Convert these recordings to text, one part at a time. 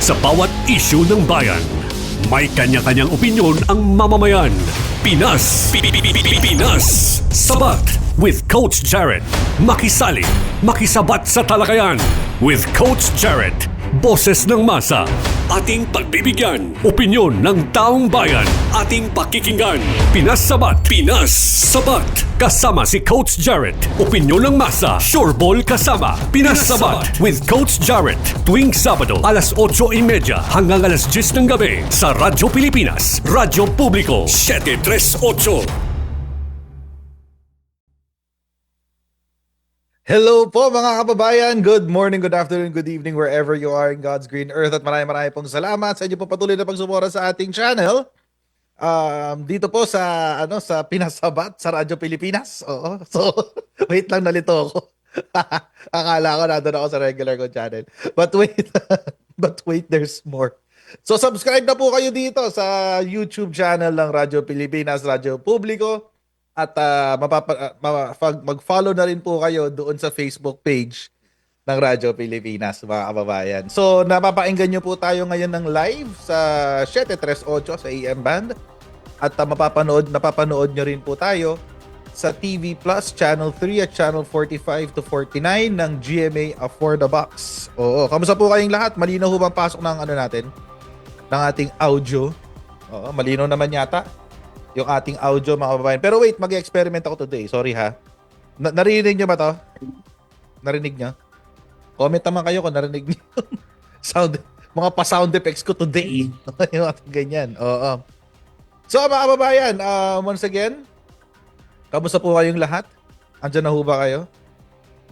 Sa bawat isyu ng bayan, may kanya-kanyang opinyon ang mamamayan. Pinas, Pinas, Sabat with Coach Jared. Makisali, makisabat sa talakayan with Coach Jared. Boses ng masa, ating pagbibigyan. Opinyon ng taong bayan, ating pakikinggan. Pinas Sabat, Pinas Sabat. Kasama si Coach Jared. Opinyon ng masa, sureball kasama. Pinas Sabat with Coach Jared. Tuwing Sabado, alas 8:30 hanggang alas 10 ng gabi sa Radyo Pilipinas, Radyo Publiko, 738. Hello po mga kababayan, good morning, good afternoon, good evening wherever you are in God's green earth at maraming pong salamat sa inyo po patuloy na pagsupora sa ating channel. Dito po sa sa Pinasabat sa Radyo Pilipinas. Oo. So, wait lang, nalito ako. Akala ko nandun ako sa regular ko channel. But wait, there's more. So subscribe na po kayo dito sa YouTube channel ng Radyo Pilipinas, Radyo Publiko. At mag-follow na rin po kayo doon sa Facebook page ng Radyo Pilipinas, mga kababayan. So, napapainggan nyo po tayo ngayon ng live sa 738 sa AM band. At napapanood nyo rin po tayo sa TV Plus, Channel 3 at Channel 45 to 49 ng GMA For The Box. Oo, kamusta po kayong lahat? Malinaw ho bang pasok ng natin? Ng ating audio? Oo, malinaw naman yata yung ating audio, mga kababayan. Pero wait, mag-experiment ako today. Sorry ha. Narinig nyo ba to? Narinig nyo? Comment naman kayo kung narinig nyo. Mga pa-sound effects ko today. Yung ganyan. Oo. So, mga kababayan, once again, kamusta po kayong lahat? Andyan na ho ba kayo?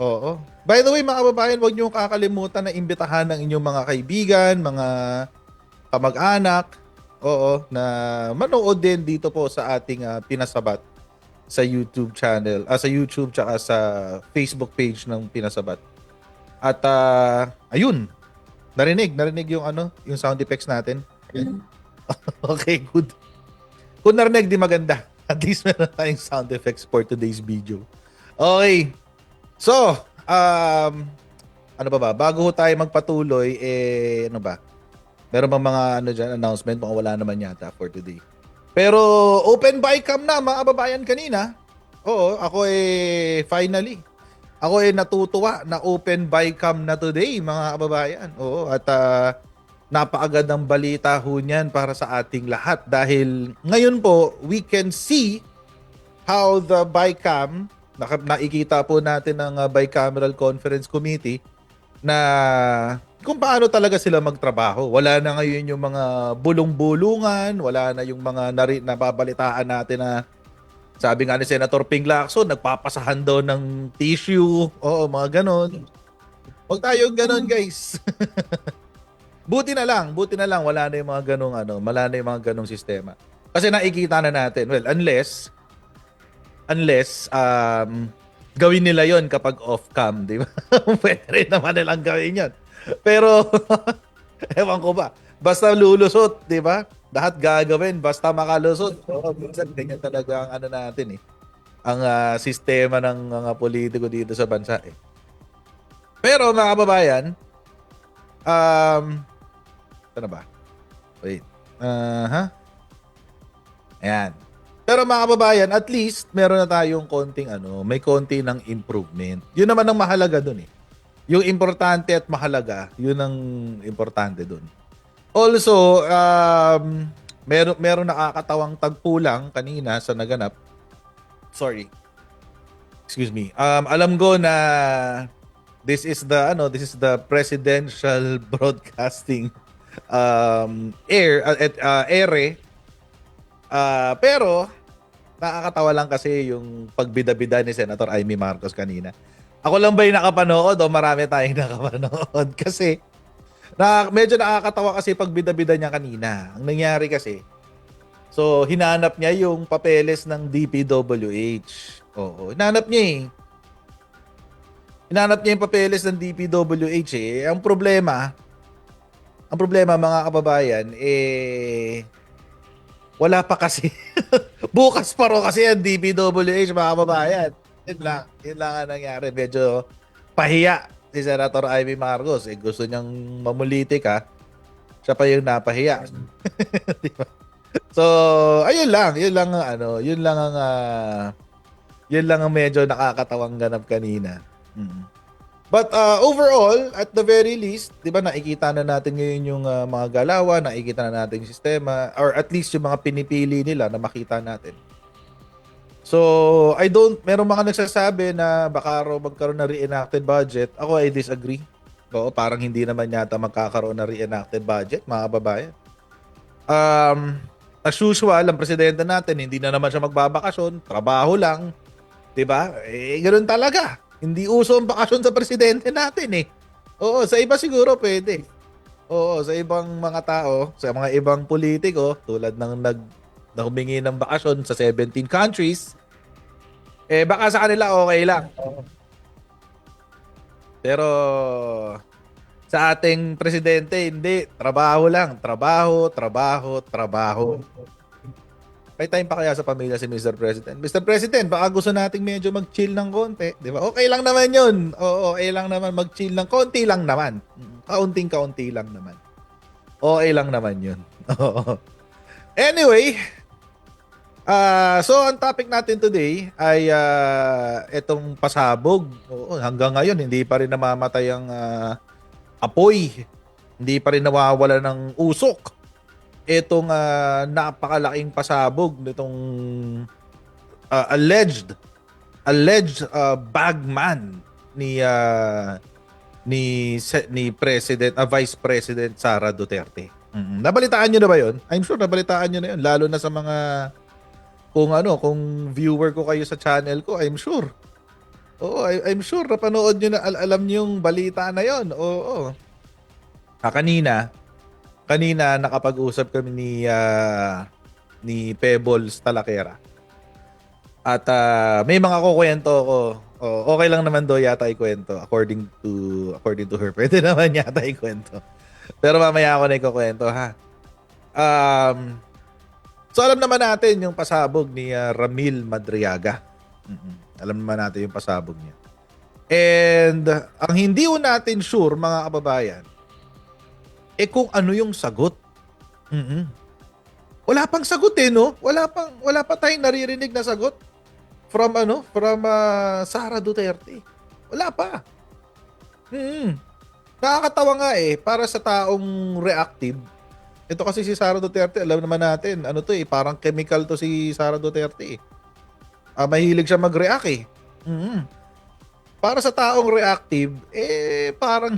Oo. By the way, mga kababayan, huwag nyo kakalimutan na imbitahan ng inyong mga kaibigan, mga kamag-anak, oo, na manood din dito po sa ating Pinasabat sa YouTube channel, sa YouTube tsaka sa Facebook page ng Pinasabat. At ayun, narinig yung yung sound effects natin. Okay, good. Kung narinig, di maganda. At least meron tayong sound effects for today's video. Okay. So, ano ba? Bago tayo magpatuloy, meron bang mga dyan, announcement? Mga wala naman yata for today. Pero open bycam na mga kababayan kanina. Oo, ako finally. Ako natutuwa na open bycam na today mga kababayan. Oo, at napakagad ng balita ho niyan para sa ating lahat. Dahil ngayon po, we can see how the bycam, nakikita po natin ng Bicameral Conference Committee na kung paano talaga sila magtrabaho. Wala na ngayon yung mga bulong-bulungan, wala na yung mga nababalitaan natin na sabi nga ni Senator Ping Lacson, nagpapasahan daw ng tissue. Oo, mga ganon. Huwag tayong ganon, guys. Buti na lang, wala na yung mga ganong wala na yung mga ganong sistema. Kasi nakikita na natin, well, unless gawin nila yon kapag off-cam, di ba? Pwede rin naman nilang gawin yon. Pero, ewan ko ba, basta lulusot, di ba? Lahat gagawin, basta makalusot. Oo, minsan ganyan talaga ang natin ang sistema ng mga politiko dito sa bansa Pero mga kababayan, ano ba? Wait. Ayan. Pero mga kababayan, at least meron na tayong konting may konti ng improvement. Yun naman ang mahalaga dun Yung importante at mahalaga, yun ang importante dun. Also, meron nakakatawang tagpulang kanina sa naganap. Sorry. Excuse me. Alam ko na this is the presidential broadcasting ere. Pero nakakatawa lang kasi yung pagbida-bida ni Senator Amy Marcos kanina. Ako lang ba yung nakapanood o marami tayong nakapanood? Kasi medyo nakakatawa kasi pagbida-bida niya kanina. Ang nangyari kasi, so hinanap niya yung papeles ng DPWH. Oo, hinanap niya Hinanap niya yung papeles ng DPWH Ang problema mga kababayan, wala pa kasi. Bukas pa ro kasi ang DPWH, mga kababayan. Yun lang ang nangyari. Medyo pahiya si Senator Amy Marcos. Gusto niyang mamulitik Siya pa yung napahiya. Di ba? So, ayun lang, yun lang ang ano, yun lang ang medyo nakakatawang ganap kanina. Mm. But overall, at the very least, 'di ba nakikita na natin ngayon yung mga galawan, nakikita na natin yung sistema or at least yung mga pinipili nila na makita natin. So, meron mga nagsasabi na baka raw magkaroon ng reenacted budget. Ako I disagree. Oo, parang hindi naman yata magkakaroon ng reenacted budget, mga kababayan. As usual, ang presidente natin, hindi na naman siya magbabakasyon, trabaho lang, 'di ba? Ganoon talaga. Hindi uso ang bakasyon sa presidente natin eh. Oo, sa iba siguro pwede. Oo, sa ibang mga tao, sa mga ibang politiko, tulad ng na humingi ng bakasyon sa 17 countries, baka sa kanila okay lang. Pero sa ating presidente, hindi. Trabaho lang. Trabaho, trabaho, trabaho. May time pa kaya sa pamilya si Mr. President? Mr. President, baka gusto nating medyo mag-chill ng konti. Di ba? Okay lang naman yun. Oo, okay lang naman mag-chill ng konti lang naman. Kaunting-kaunti lang naman. Okay lang naman yun. Oo. Anyway, so ang topic natin today ay itong pasabog. Oo, hanggang ngayon, hindi pa rin namamatay ang apoy. Hindi pa rin nawawala ng usok itong napakalaking pasabog nitong alleged bagman ni President Vice President Sara Duterte. Nabalitaan niyo na ba 'yon? I'm sure nabalitaan niyo na 'yon, lalo na sa mga kung viewer ko kayo sa channel ko, I'm sure. Oo, I'm sure napanood niyo na, alam niyo yung balita na 'yon. Oo. Kanina nakapag-usap kami ni Pebbles Talakera. At may mga kukwento ko. Okay lang naman daw yata ikwento according to her. Pwede naman yata ikwento. Pero mamaya ako na ikukwento ha. So alam naman natin yung pasabog ni Ramil Madriaga. Alam naman natin yung pasabog niya. And ang hindi natin sure mga kababayan, kung ano yung sagot. Wala pang sagot no? Wala pa tayong naririnig na sagot from Sara Duterte. Wala pa. Nakakatawa nga para sa taong reactive. Ito kasi si Sara Duterte, alam naman natin, parang chemical to si Sara Duterte. Mahilig siya mag-react Para sa taong reactive, parang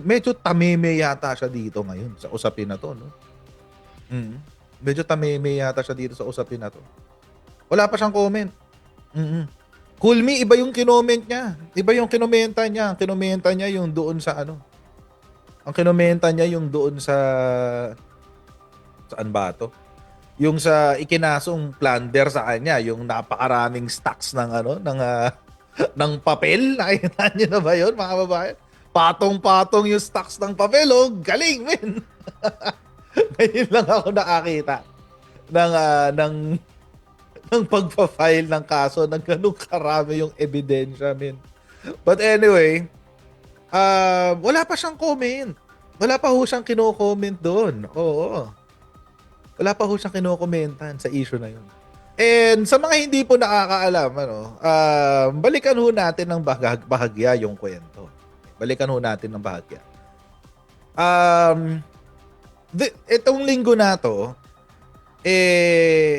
medyo tameme yata siya dito ngayon sa usapin na to, no? Medyo tameme yata siya dito sa usapin na to. Wala pa siyang comment. Cool me, iba yung kinoment niya. Iba yung kinomenta niya. Ang kinomenta niya yung doon sa Ang kinomenta niya yung doon sa saan ba to? Yung sa ikinasong plunder sa kanya, yung napakaraming stocks ng papel. Nakita niyo na ba yun, mga babae? Patong-patong yung stocks ng papel, galing, men. Ngayon lang ako nakakita ng pagpa-file ng kaso ng ganung karami yung ebidensya, men. But anyway, wala pa siyang comment. Wala pa ho siyang kino-comment doon. Oo. Wala pa ho siyang kino-commentan sa issue na yun. And sa mga hindi po nakakaalam, balikan ho natin ng bahagya yung kwento. Balikan ho natin ng bahagya. Itong linggo na to,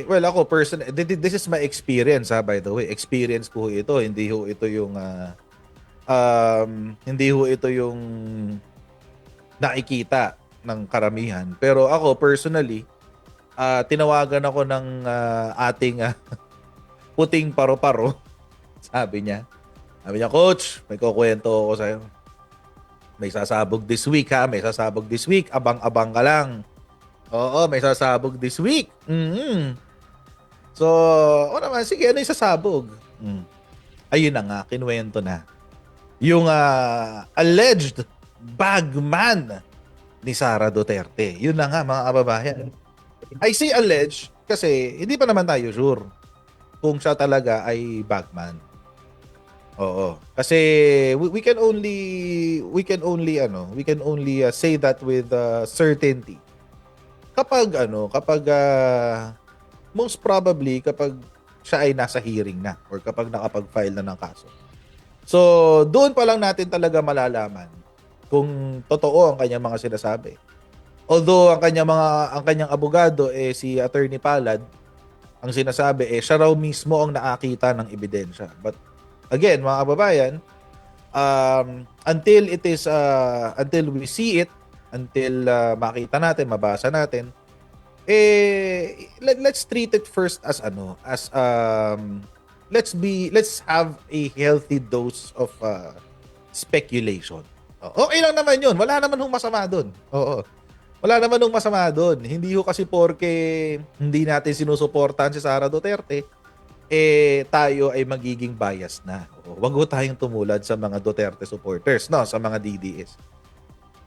well, ako personally, this is my experience by the way. Experience ko ito, hindi ho ito yung nakikita ng karamihan. Pero ako personally, tinawagan ako ng ating puting paro-paro. Sabi niya, Coach, may kukwento ako sa'yo. May sasabog this week ha. May sasabog this week. Abang-abang ka lang. Oo, may sasabog this week. So, naman, sige, ano yung sasabog? Ayun na nga, kinuwento na. Yung alleged bagman ni Sara Duterte. Yun na nga, mga kababayan. I say alleged kasi hindi pa naman tayo sure kung siya talaga ay bagman. Oo. Kasi we can only say that with certainty. Kapag most probably kapag siya ay nasa hearing na or kapag nakapag-file na ng kaso. So, doon pa lang natin talaga malalaman kung totoo ang kanyang mga sinasabi. Although ang kanyang abogado si Attorney Palad, ang sinasabi siya raw mismo ang nakakita ng ebidensya. But again, mga kababayan, until we see it, until makita natin, mabasa natin, let's treat it first as let's have a healthy dose of speculation. Okay lang naman 'yun. Wala naman hong masama doon. Oo. Wala naman hong masama doon. Hindi ho kasi porke hindi natin sinusuportahan si Sara Duterte, tayo ay magiging biased na. Wag ho tayong tumulad sa mga Duterte supporters, no, sa mga DDS.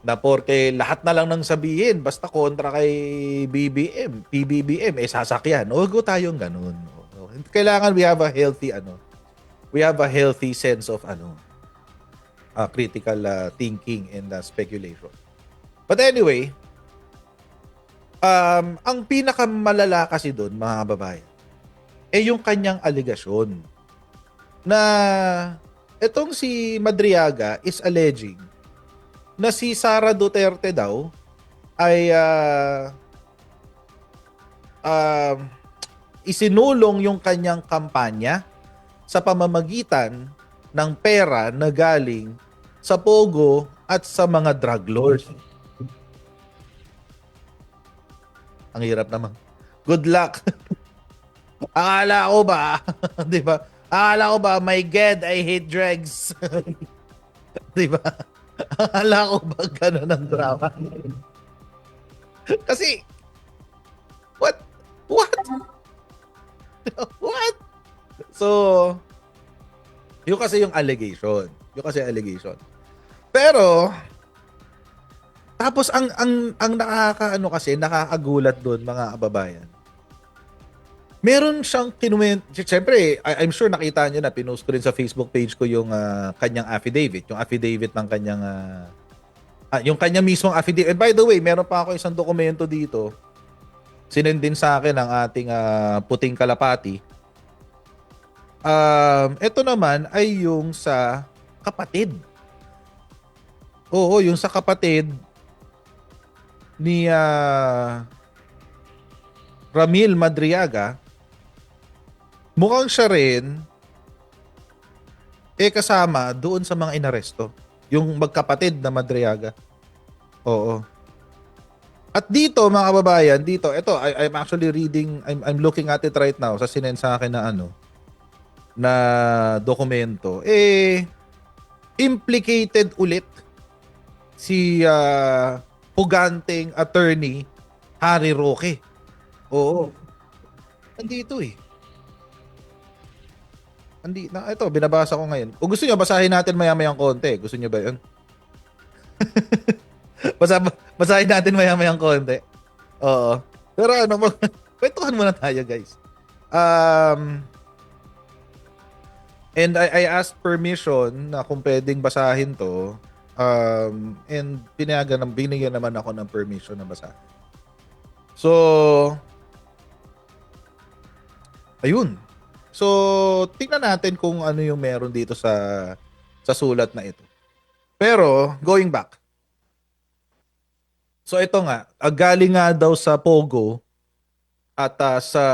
Na porke lahat na lang nang sabihin basta kontra kay PBBM sasakyan. Wag ho tayong ganun. Kailangan we have a healthy sense of critical thinking and speculation. But anyway, ang pinakamalala kasi doon, mga kababayan, yung kanyang aligasyon na itong si Madriaga is alleging na si Sara Duterte daw ay isinulong yung kanyang kampanya sa pamamagitan ng pera na galing sa Pogo at sa mga drug lords. Ang hirap naman. Good luck. Akala ko ba, di ba? Akala ko ba, my God, I hate drugs. Di ba? Akala ko ba gano'n ang drama? Kasi, what? What? What? So, yun kasi yung allegation. Pero, tapos ang nakakagulat doon, mga kababayan. Meron siyang kinuwento. Siyempre, I'm sure nakita niyo na, pinost ko rin sa Facebook page ko yung kanyang affidavit, yung affidavit ng kanyang yung kanyang mismong affidavit. And by the way, meron pa ako isang dokumento dito. Sinend din sa akin ng ating puting kalapati. Ito naman ay yung sa kapatid. Oo, yung sa kapatid ni Ramil Madriaga. Mukhang siya rin kasama doon sa mga inaresto. Yung magkapatid na Madriaga. Oo. At dito, mga kababayan, ito, I'm actually reading, I'm looking at it right now sa sinend sa akin na dokumento. Implicated ulit si puganteng attorney Harry Roque. Oo. Nandito ito, binabasa ko ngayon. Kung gusto nyo, basahin natin maya-mayang konti. Gusto nyo ba yun? Basahin natin maya-mayang konti. Oo. Pero kwentuhan muna tayo, guys. And I asked permission na kung pwedeng basahin to. And binigyan naman ako ng permission na basahin. So, ayun. So, tingnan natin kung ano yung meron dito sa sulat na ito. Pero, going back. So, ito nga. Galing nga daw sa Pogo at sa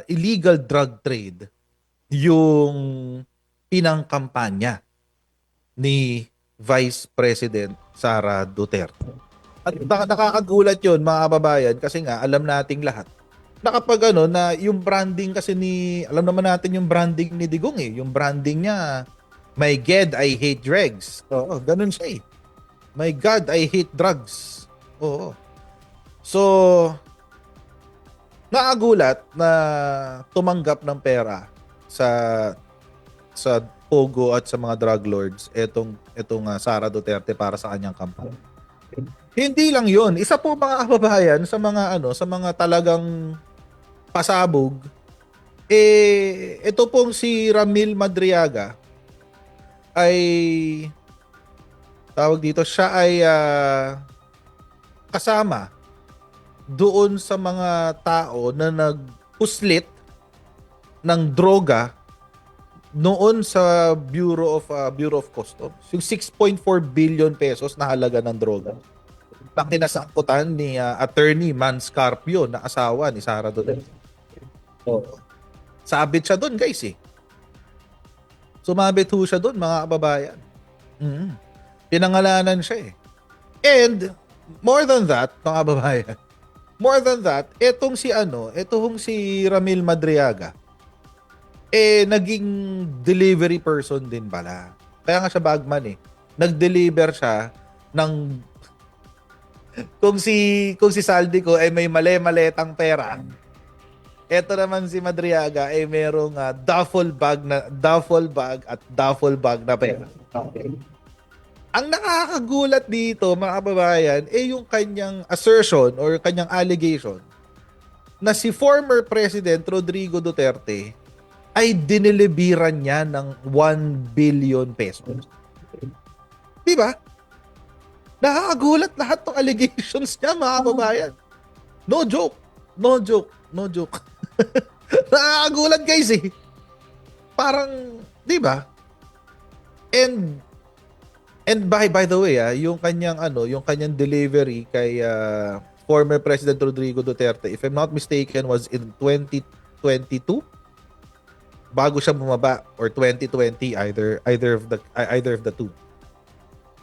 illegal drug trade yung pinangkampanya ni Vice President Sara Duterte. At nakakagulat yun, mga kababayan, kasi nga, alam nating lahat na kapag na yung branding kasi alam naman natin yung branding ni Digong yung branding niya, my God, I hate drugs. Oo, ganun siya My God, I hate drugs. Oo. So, nakagulat na tumanggap ng pera sa Pogo at sa mga drug lords etong Sara Duterte para sa kanyang kampanya. Hindi lang 'yon. Isa po, mga kababayan, sa mga talagang pasabog ito pong si Ramil Madriaga ay tawag dito, siya ay kasama doon sa mga tao na nagpuslit ng droga noon sa Bureau of Customs. Yung 6.4 billion pesos na halaga ng droga na kinasangkutan ni Attorney Man Scarpio na asawa ni Sara Duterte. Sabit siya doon, guys eh. Sumabit ho siya doon, mga kababayan. Pinangalanan siya eh. And more than that, mga kababayan, more than that, etong si Ramil Madriaga, naging delivery person din pala. Kaya nga siya bagman eh. Nag-deliver siya ng kung si Saldi ko ay may mali-maletang pera. Ito naman si Madriaga ay merong duffel bag at duffel bag na pera. Okay. Ang nakakagulat dito, mga kababayan, yung kanyang assertion or kanyang allegation na si former President Rodrigo Duterte ay dineliveran niya ng 1 billion pesos. Di ba? Nakakagulat lahat ng allegations niya, mga kababayan. No joke. Nakakagulat, guys eh. Parang, di ba? And by the way, yung kanyang delivery kay former President Rodrigo Duterte, if I'm not mistaken, was in 2022 bago siya bumaba, or 2020, either of the two.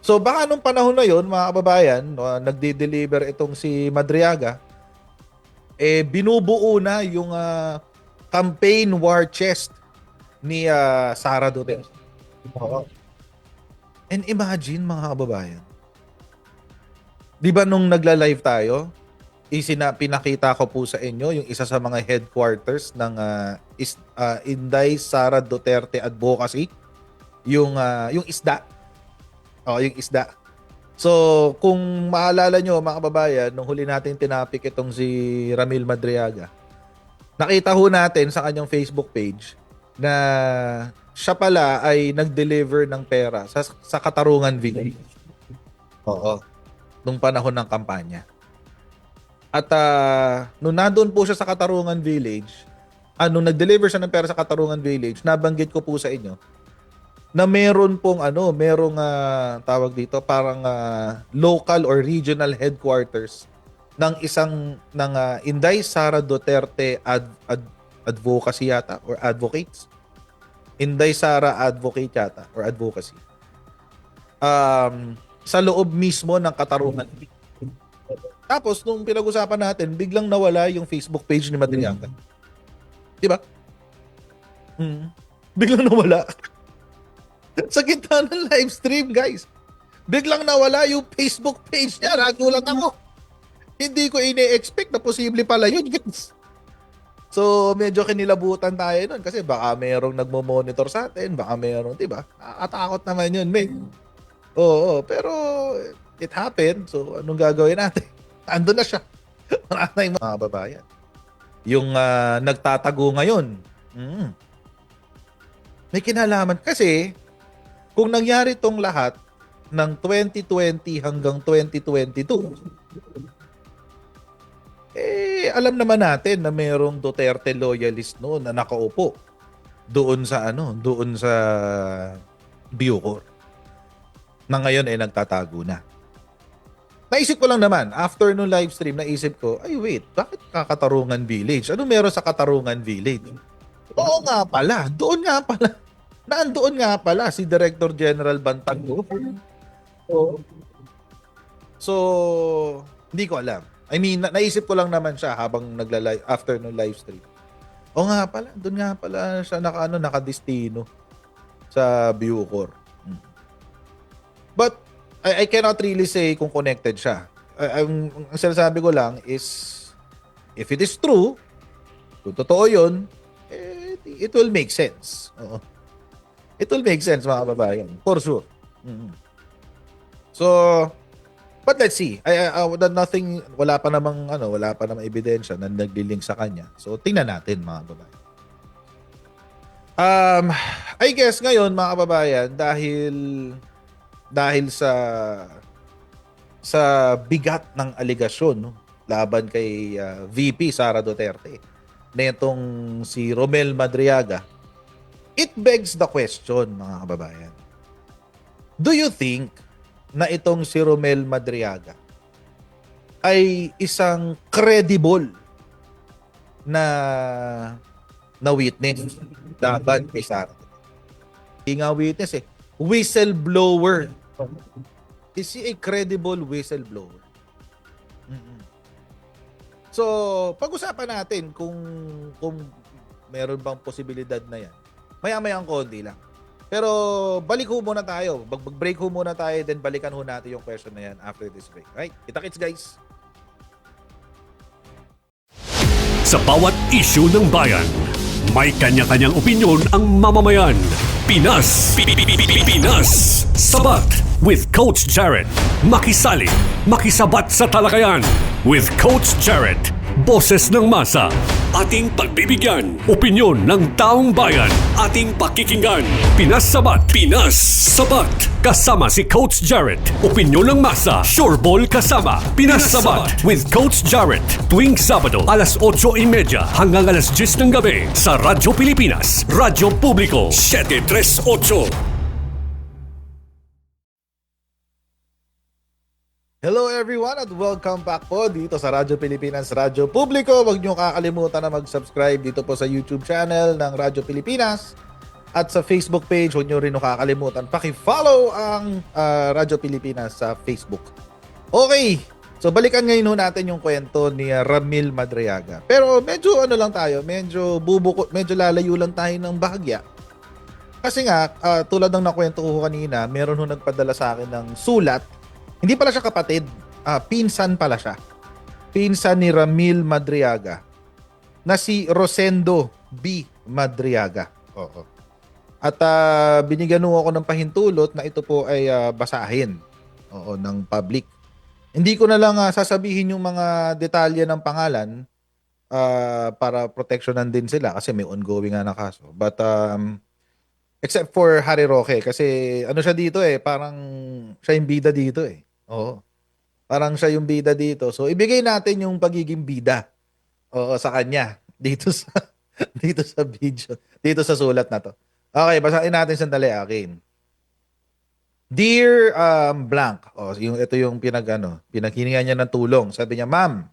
So baka nung panahon na yon, mga kababayan, nagde-deliver itong si Madriaga, binubuo na yung campaign war chest ni Sara Duterte. And imagine, mga kababayan, di ba nung nagla-live tayo, pinakita ko po sa inyo yung isa sa mga headquarters ng Inday Sara Duterte Advocacy, yung isda. Yung isda. So, kung maalala nyo, mga kababayan, nung huli natin tinapik itong si Ramil Madriaga, nakita ho natin sa kanyang Facebook page na siya pala ay nag-deliver ng pera sa Katarungan Village. Nung panahon ng kampanya. At nung nandun po siya sa Katarungan Village, nung nag-deliver siya ng pera sa Katarungan Village, nabanggit ko po sa inyo na meron pong tawag dito, parang local or regional headquarters ng Inday Sara Duterte Advocacy yata, or Advocates. Inday Sara Advocate yata, or Advocacy. Sa loob mismo ng Katarungan. Tapos, nung pinag-usapan natin, biglang nawala yung Facebook page ni Madriaga. Diba? Biglang nawala. Sa gitna ng live stream, guys. Biglang nawala yung Facebook page niya. Nagulat ako. Hindi ko ine-expect na posible pala yun, guys. So, medyo kinilabutan tayo nun kasi baka merong nagmo-monitor sa atin, baka merong, diba? Nakatakot naman yun, man. Oo, pero it happened. So, anong gagawin natin? Ando na siya. Maraming mga babayan. Yung nagtatago ngayon. May kinalaman. Kasi, kung nangyari tong lahat ng 2020 hanggang 2022, alam naman natin na mayroong Duterte loyalist noon na nakaupo doon sa Bucor. Na ngayon ay nagtatago na. Naisip ko lang naman, after nung live stream, naisip ko, ay wait, bakit Katarungan Village? Ano meron sa Katarungan Village? Oo nga pala, doon nga pala. Nandoon nga pala si Director General Bantago. So, hindi ko alam. I mean, naisip ko lang naman siya habang nagla-live after no live stream. O nga pala, doon nga pala siya nakadestino sa Bucor. But I cannot really say kung connected siya. Ang sinasabi ko lang is if it is true, kung totoo 'yun, it will make sense. It will make sense, mga kababayan. For sure. So, but let's see. Wala pa namang ebidensya na naglilink sa kanya. So, tingnan natin, mga kababayan. I guess ngayon mga kababayan dahil sa bigat ng aligasyon, no, laban kay VP Sara Duterte netong si Romel Madriaga, it begs the question mga kababayan. Do you think na itong si Romel Madriaga ay isang credible na witness laban kay Sara? Hindi nga witness whistleblower. Is he a credible whistleblower? Mm-mm. So, pag-usapan natin kung meron bang posibilidad na yan. Maya-maya ang konti lang. Pero balik ho muna tayo. Break ho muna tayo, then balikan ho natin yung question na yan after this break. Right? Kita-kits guys. Sa bawat issue ng bayan, may kanya-kanyang opinyon ang mamamayan. Pinas, Pinas, Sabat with Coach Jared. Makisali, makisabat sa talakayan with Coach Jared. Boses ng masa, ating pagbibigyan. Opinyon ng taong bayan, ating pakikinggan. Pinas Sabat, Pinas Sabat. Kasama si Coach Jared. Opinyon ng masa, sureball kasama. Pinas Sabat with Coach Jared. Tuwing Sabado, alas 8:30 hanggang alas 10 ng gabi sa Radyo Pilipinas, Radyo Publiko, 738. Hello everyone at welcome back po dito sa Radyo Pilipinas, Radyo Publiko. Huwag niyo kakalimutan na mag-subscribe dito po sa YouTube channel ng Radyo Pilipinas at sa Facebook page. Huwag niyo rin kakalimutan paki-follow ang Radyo Pilipinas sa Facebook. Okay, so balikan ngayon natin yung kwento ni Ramil Madriaga. Pero medyo lang tayo, medyo lalayo lang tayo ng bahagya. Kasi nga, tulad ng nakwento ko kanina, meron nagpadala sa akin ng sulat. Hindi pala siya kapatid, pinsan pala siya. Pinsan ni Ramil Madriaga na si Rosendo B. Madriaga. Oo. At binigyan ako ng pahintulot na ito po ay basahin ng public. Hindi ko na lang sasabihin yung mga detalye ng pangalan para protectionan din sila kasi may ongoing na kaso. But except for Harry Roque kasi ano siya dito parang siya yung bida dito Oo. Parang siya yung bida dito. So ibigay natin yung pagiging bida sa kanya dito sa dito sa video, dito sa sulat na to. Okay, basahin natin sandali akin. Dear blank. Ito yung pinaghihingan niya ng tulong. Sabi niya, "Ma'am,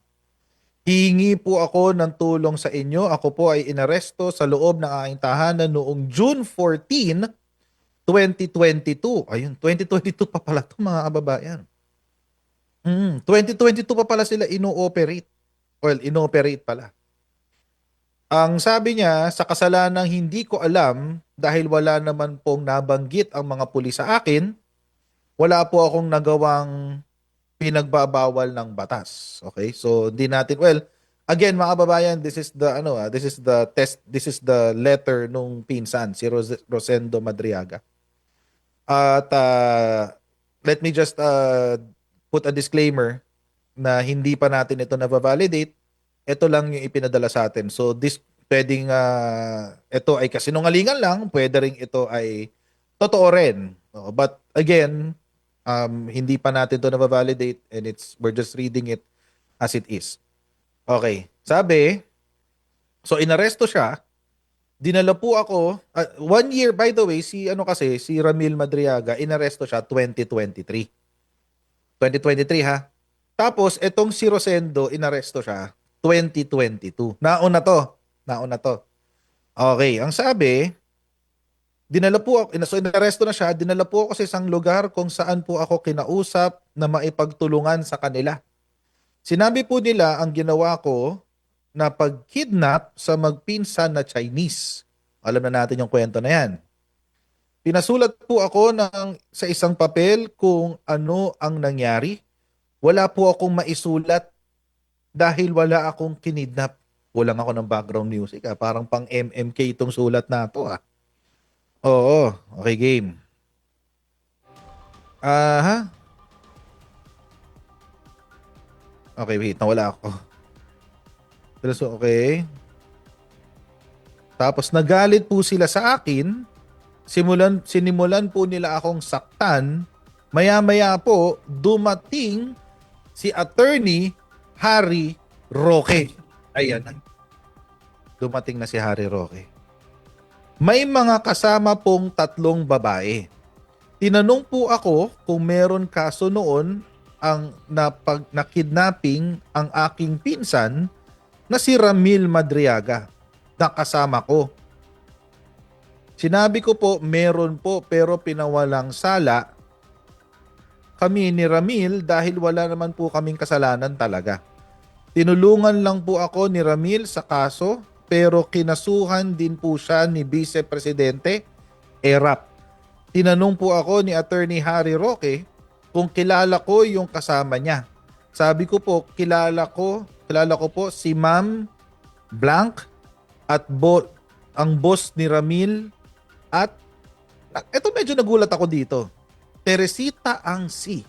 hihingi po ako ng tulong sa inyo. Ako po ay inaresto sa loob ng aking tahanan noong June 14, 2022. Ayun, 2022 pa pala ito mga kababayan. 2022 pa pala sila ino-operate. Well, ino-operate pala. Ang sabi niya, sa kasalanang hindi ko alam dahil wala naman pong nabanggit ang mga pulis sa akin, wala po akong nagawang pinagbabawal ng batas. Okay? So, di natin, again mga kababayan, this is the letter nung pinsan, si Rosendo Madriaga. At let me just put a disclaimer na hindi pa natin ito na-validate. Ito lang yung ipinadala sa atin. So this pwedeng ito ay kasinungalingan lang, pwede ring ito ay totoo rin. But again, hindi pa natin ito na-validate and we're just reading it as it is. Okay. Sabi, so inaresto siya, dinala po ako, 1 year by the way, si Ramil Madriaga, inaresto siya 2023 ha. Tapos, etong si Rosendo, inaresto siya 2022. Nauna to. Okay, ang sabi, dinala po ako, inaresto na siya, dinala po ako sa isang lugar kung saan po ako kinausap na maipagtulungan sa kanila. Sinabi po nila ang ginawa ko na pag-kidnap sa magpinsan na Chinese. Alam na natin yung kwento na yan. Pinasulat po ako sa isang papel kung ano ang nangyari. Wala po akong maisulat dahil wala akong kinidnap. Kulang ako ng background music. Parang pang MMK itong sulat na to. Oo. Okay, game. Okay, wait. Nawala ako. So, okay. Tapos nagalit po sila sa akin Sinimulan po nila akong saktan. Maya-maya po, dumating si Attorney Harry Roque. Ayan. Dumating na si Harry Roque. May mga kasama pong 3 babae. Tinanong po ako kung meron kaso noon ang na-kidnapping ang aking pinsan na si Ramil Madriaga na kasama ko. Sinabi ko po, meron po pero pinawalang sala kami ni Ramil dahil wala naman po kaming kasalanan talaga. Tinulungan lang po ako ni Ramil sa kaso pero kinasuhan din po siya ni Vice Presidente Erap. Tinanong po ako ni Attorney Harry Roque kung kilala ko yung kasama niya. Sabi ko po, kilala ko po si Ma'am Blanc at ang boss ni Ramil at eto medyo nagulat ako dito. Teresita Angsi.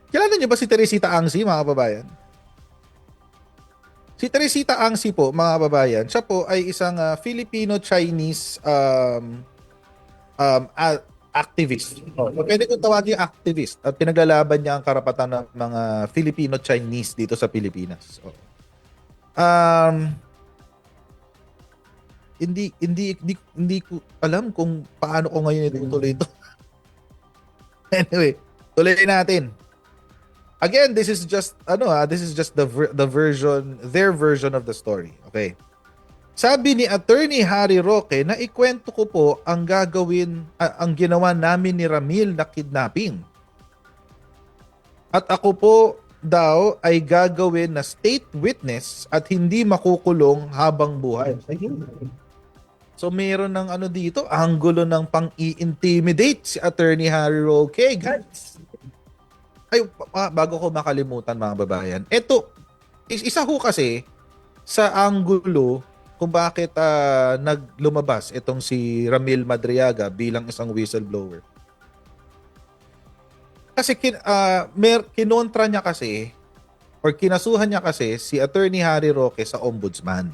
Kilala niyo ba si Teresita Angsi, mga kababayan? Si Teresita Angsi po, mga kababayan, siya po ay isang Filipino-Chinese activist. Pwede kong tawagin activist at pinaglalaban niya ang karapatan ng mga Filipino-Chinese dito sa Pilipinas. Hindi ko alam kung paano ko ngayon itutuloy ito. Anyway, tuloy natin. Again, this is just their version of the story. Okay. Sabi ni Attorney Harry Roque na ikwento ko po ang ang ginawa namin ni Ramil na kidnapping. At ako po daw ay gagawin na state witness at hindi makukulong habang buhay. So mayroon ng dito, anggulo ng pang-i-intimidate si Attorney Harry Roque. Guys, ay, bago ko makalimutan, mga babayan, ito, isa ho kasi sa anggulo kung bakit naglumabas itong si Ramil Madriaga bilang isang whistleblower. Kasi kinontra niya kasi or kinasuhan niya kasi si Attorney Harry Roque sa ombudsman.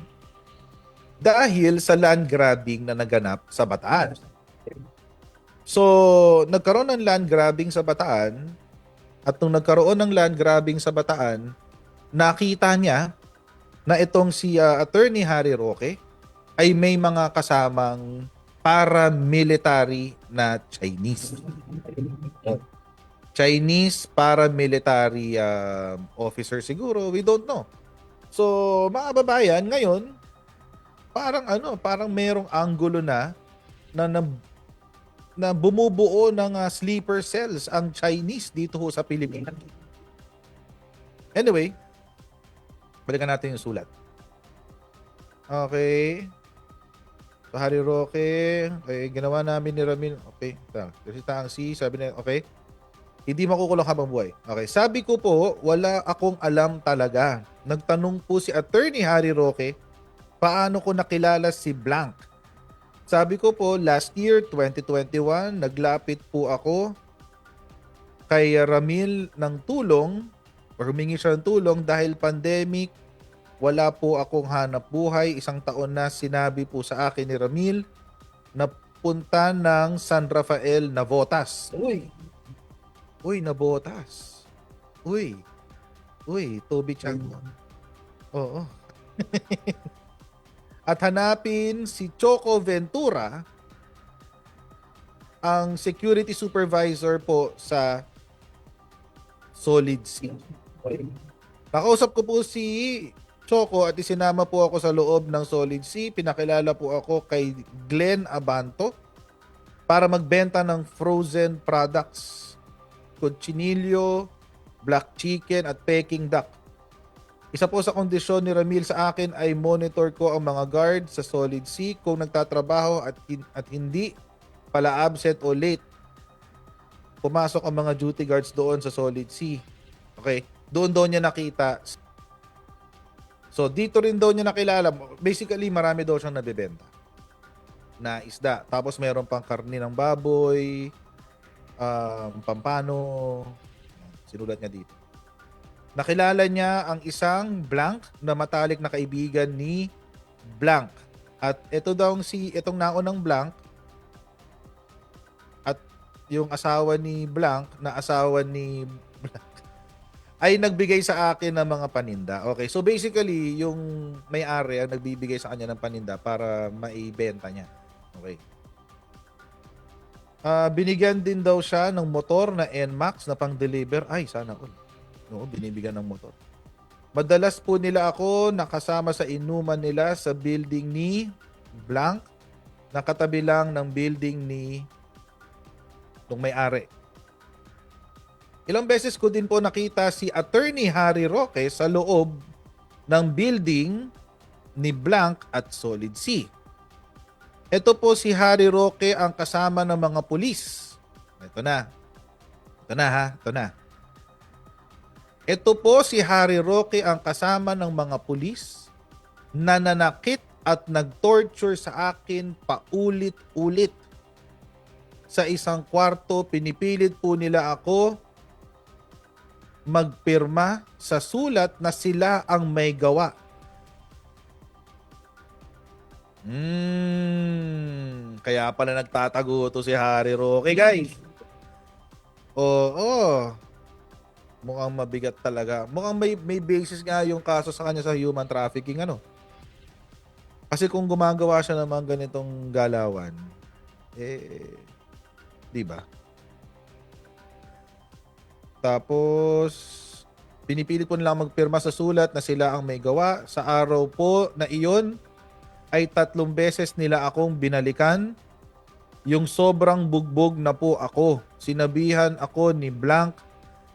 Dahil sa land grabbing na naganap sa Bataan. So, nagkaroon ng land grabbing sa Bataan at nung nagkaroon ng land grabbing sa Bataan, nakita niya na itong si Attorney Harry Roque ay may mga kasamang paramilitary na Chinese. Chinese paramilitary officer siguro, we don't know. So, mga babayan, ngayon, parang merong anggulo na bumubuo ng sleeper cells ang Chinese dito ho sa Pilipinas. Anyway, balikan natin yung sulat. Okay. So, Harry Roque, okay, ginawa namin ni Ramil. Okay, Teresita Angsi, sabi niya, okay, hindi makukulong habang buhay. Okay, sabi ko po, wala akong alam talaga. Nagtanong po si Attorney Harry Roque, paano ko nakilala si Blanc? Sabi ko po, last year, 2021, naglapit po ako kay Ramil ng tulong or humingi siya ng tulong dahil pandemic, wala po akong hanap buhay. 1 taon na sinabi po sa akin ni Ramil na punta ng San Rafael Navotas. Uy, Navotas. Uy, Toby Chango. Oo. At hanapin si Choco Ventura, ang security supervisor po sa Solid C. Nakausap ko po si Choco at isinama po ako sa loob ng Solid C. Pinakilala po ako kay Glenn Abanto para magbenta ng frozen products, cochinillo, black chicken at Peking duck. Isa po sa kondisyon ni Ramil sa akin ay monitor ko ang mga guard sa Solid C kung nagtatrabaho at hindi pala absent o late. Pumasok ang mga duty guards doon sa Solid C. Okay, doon niya nakita. So dito rin daw niya nakilala. Basically, marami daw siyang nabebenta na isda. Tapos meron pang karni ng baboy, pampano. Sinulat niya dito. Nakilala niya ang isang Blanc na matalik na kaibigan ni Blanc At itong naunang Blanc at yung asawa ni Blanc na asawa ni ay nagbigay sa akin ng mga paninda. Okay, so basically, yung may-ari ang nagbibigay sa kanya ng paninda para maibenta niya. Okay. Binigyan din daw siya ng motor na NMAX na pang-deliver. Ay, sana all. Oo, binibigyan ng motor. Madalas po nila ako nakasama sa inuman nila sa building ni Blanc, nakatabi lang ng building ni nung may-ari. Ilang beses ko din po nakita si Attorney Harry Roque sa loob ng building ni Blanc at Solid C. Ito po si Harry Roque ang kasama ng mga pulis. Ito na. Ito po si Harry Roque ang kasama ng mga pulis na nanakit at nag-torture sa akin paulit-ulit. Sa isang kwarto, pinipilit po nila ako magpirma sa sulat na sila ang may gawa. Kaya pala nagtatago to si Harry Roque, guys. Oo. Mukhang mabigat talaga. Mukhang may basis nga yung kaso sa kanya sa human trafficking, ano. Kasi kung gumagawa siya ng mga ganitong galawan, di ba? Tapos, pinipilit po nila magpirma sa sulat na sila ang may gawa. Sa araw po na iyon, ay 3 beses nila akong binalikan. Yung sobrang bugbog na po ako. Sinabihan ako ni Blanc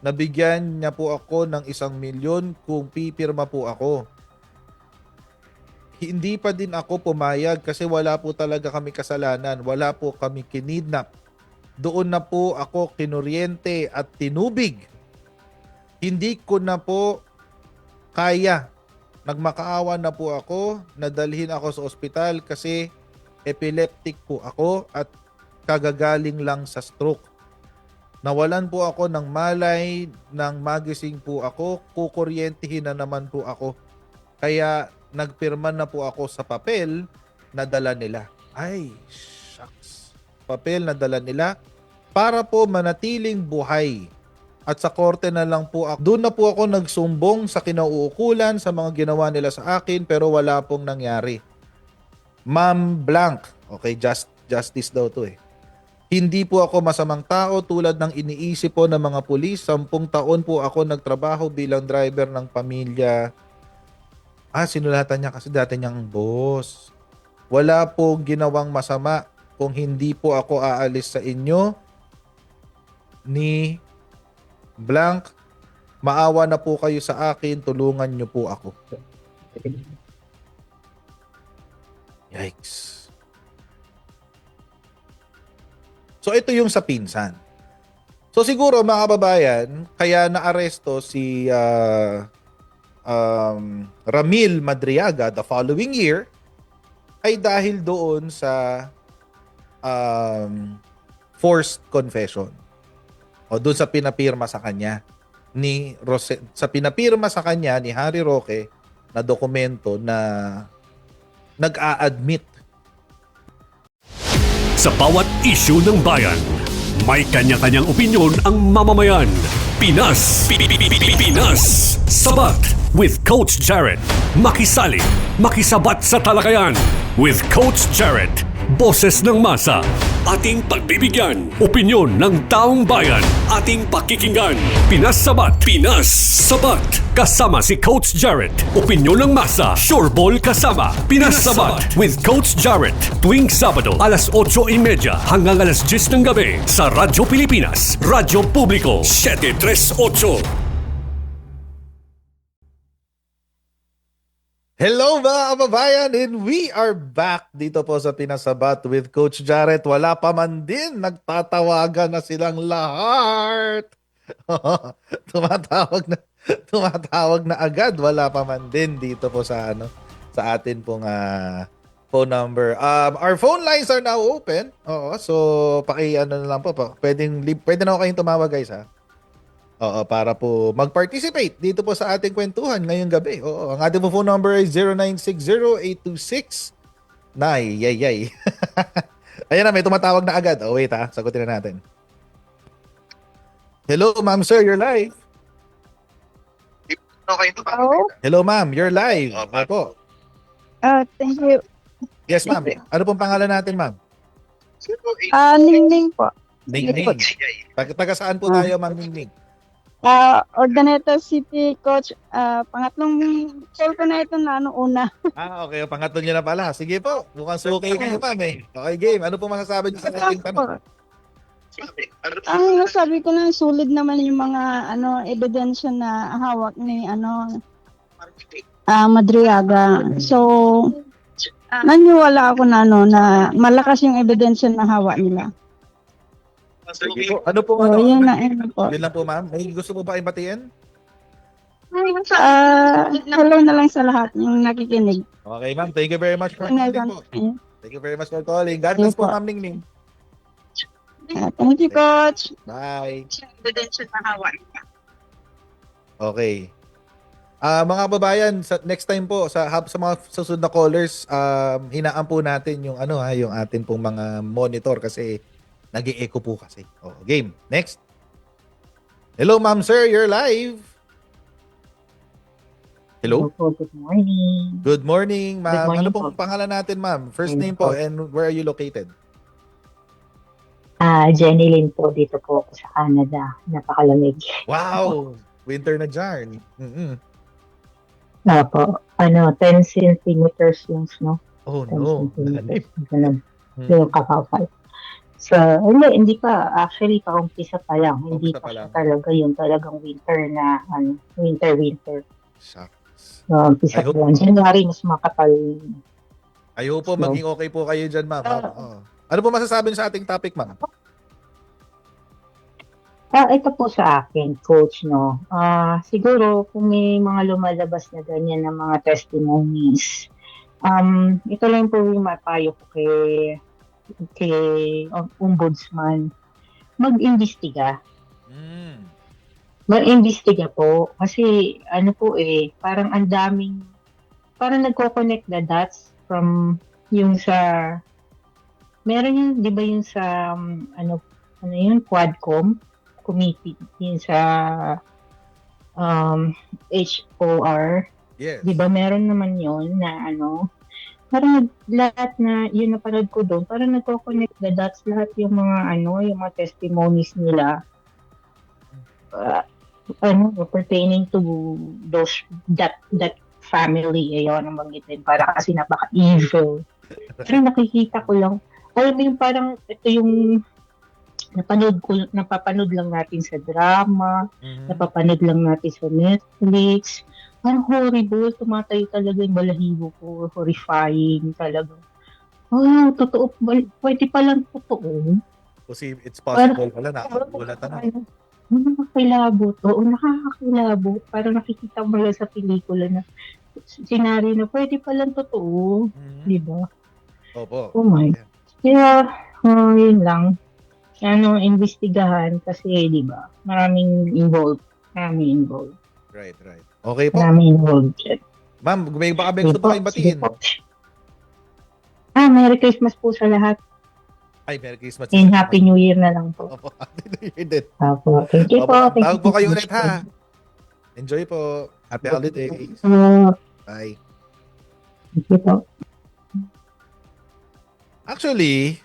na bigyan niya po ako ng 1,000,000 kung pipirma po ako. Hindi pa din ako pumayag kasi wala po talaga kami kasalanan. Wala po kami kinidnap. Doon na po ako kinuryente at tinubig. Hindi ko na po kaya. Nagmakaawa na po ako. Nadalhin ako sa ospital kasi epileptic po ako at kagagaling lang sa stroke. Nawalan po ako ng malay, ng magising po ako. Kukuryentehin na naman po ako. Kaya nagpirma na po ako sa papel na dala nila. Ay, shucks. Papel na dala nila para po manatiling buhay. At sa korte na lang po ako. Doon na po ako nagsumbong sa kinauukulan sa mga ginawa nila sa akin pero wala pong nangyari. Ma'am Blanc. Okay, justice daw to eh. Hindi po ako masamang tao tulad ng iniisip po ng mga pulis. 10 taon po ako nagtrabaho bilang driver ng pamilya. Sinulatan niya kasi dati niyang boss. Wala po ginawang masama kung hindi po ako aalis sa inyo ni Blanc. Maawa na po kayo sa akin. Tulungan niyo po ako. Yikes. So ito yung sa pinsan. So siguro mga kababayan, kaya naaresto si Ramil Madriaga the following year ay dahil doon sa forced confession o doon sa pinapirma sa kanya ni pinapirma sa kanya ni Harry Roque na dokumento na nag-a-admit. Sa bawat issue ng bayan, may kanya-kanyang opinyon ang mamamayan. Pinas Sabat with Coach Jared. Makisali, makisabat sa talakayan with Coach Jared. Boses ng masa, ating pagbibigyan. Opinyon ng taong bayan, ating pakikinggan. Pinas Sabat. Kasama si Coach Jared. Opinyon ng masa, sureball kasama. Pinas Sabat with Coach Jared. Tuwing Sabado, alas 8:30 hanggang alas 10 ng gabi sa Radyo Pilipinas, Radyo Publiko, 738. Hello mga kababayan, and we are back dito po sa Pinasabat with Coach Jared. Wala pa man din, nagtatawagan na silang lahat. tumatawag na agad. Wala pa man din dito po sa sa atin pong phone number. Our phone lines are now open. Oo, so na lang po. Pwede na ako kayong tumawag, guys, ha. Oo, para po mag-participate dito po sa ating kwentuhan ngayong gabi. Oo, ang ating po phone number ay Nay, yay, yay. Ayan na, may tumatawag na agad. Oh, wait ha. Sagutin na natin. Hello, ma'am, sir. You're live. Okay ito pa. Hello? Hello, ma'am. You're live. Opo. Thank you. Yes, ma'am. Ano pong pangalan natin, ma'am? Ningning po. Ningning. Taga saan po tayo, ma'am Ningning? Ordineta City Coach. Pangatlong call ko na ito na una. Okay. Pangatlo niyo na pala. Sige po. Mukhang suki kayo, ma'am eh. Okay, game. Ano po masasabi niyo sa ating tanong? Ang sabi ko na sulit naman yung mga ebidensya na hawak ni Madriaga. So naniwala ako na na malakas yung ebidensya na hawak nila. Sige po. Ano po So ano? yun na po. Yun lang po, ma'am. May gusto po ba ibatiin? Hello na lang sa lahat yung nakikinig. Okay, ma'am. Thank you very much for calling po. Thank you very much for calling. God bless po, ma'am Ningning. Thank you, Coach. Bye. Ebidensya na hawak niya. Okay. Mga kababayan, next time po sa mga susunod na callers, hinaan po natin yung yung atin pong mga monitor kasi nag-e-echo po kasi. Game. Next. Hello, ma'am, sir, you're live. Hello. Good morning. Good morning, ma'am. Good morning Ano pong po. pangalan natin, ma'am? First name Hello po po. and where are you located? Jenny Lynn po, dito po ako sa Canada. Napakalamig. Wow! Winter na dyan. Opo. 10 centimeters yung snow. Oh 10 no. centimeters. Ganun. Yung kakapal. So, hindi pa. Actually, paumpisa pa lang. Hindi Paumpisa pa pa siya lang. talaga yung talagang winter na, winter. Shucks. So, umpisa I pa hope- lang. January, mas makapal. I hope po No. maging okay po kayo dyan, ma'am. Oo. Ano po masasabi niyo sa ating topic, ma'am? Ito po sa akin, coach, no. Siguro kung may mga lumalabas na ganyan na mga testimonies, ito lang po yung mapayo ko kay ombudsman. Mag-imbestiga. Mag-imbestiga po. Kasi parang ang daming, parang nagko-connect the dots from yung sa, meron yun, di ba yung sa, Quadcom committee, yun sa HOR. Yes. Di ba meron naman yun na parang lahat na yun napanood ko doon, parang nagko-connect the dots lahat yung mga yung mga testimonies nila pertaining to that family, ayun ang banggitin, para kasi napaka-evil. Pero nakikita ko lang, alam mo yung parang ito yung napapanood lang natin sa drama, napapanood lang natin sa Netflix. Parang horrible, tumatayo talaga yung balahibo ko, horrifying talaga. Totoo, pwede palang totoo. Kasi it's possible pala na. Nakakagulatan na. Nakakilabot. Oo, nakakakilabot. Parang nakikita mo lang sa pelikula na senaryo na pwede palang totoo. Di ba? Opo. Oh my. Kaya, yun lang. Investigahan kasi, di ba? Maraming involved. Right. Okay po. Maraming involved. Ma'am, may baka may gusto pa kayong batiin. Merry Christmas po sa lahat. Ay, Merry Christmas. And Happy New Year na lang po. Opo, Happy New Year din. Opo. Thank you Opo, po. Thank tawag you po kayo so ulit much ha. Enjoy po. Happy holidays. po. Bye. Thank you po. Actually,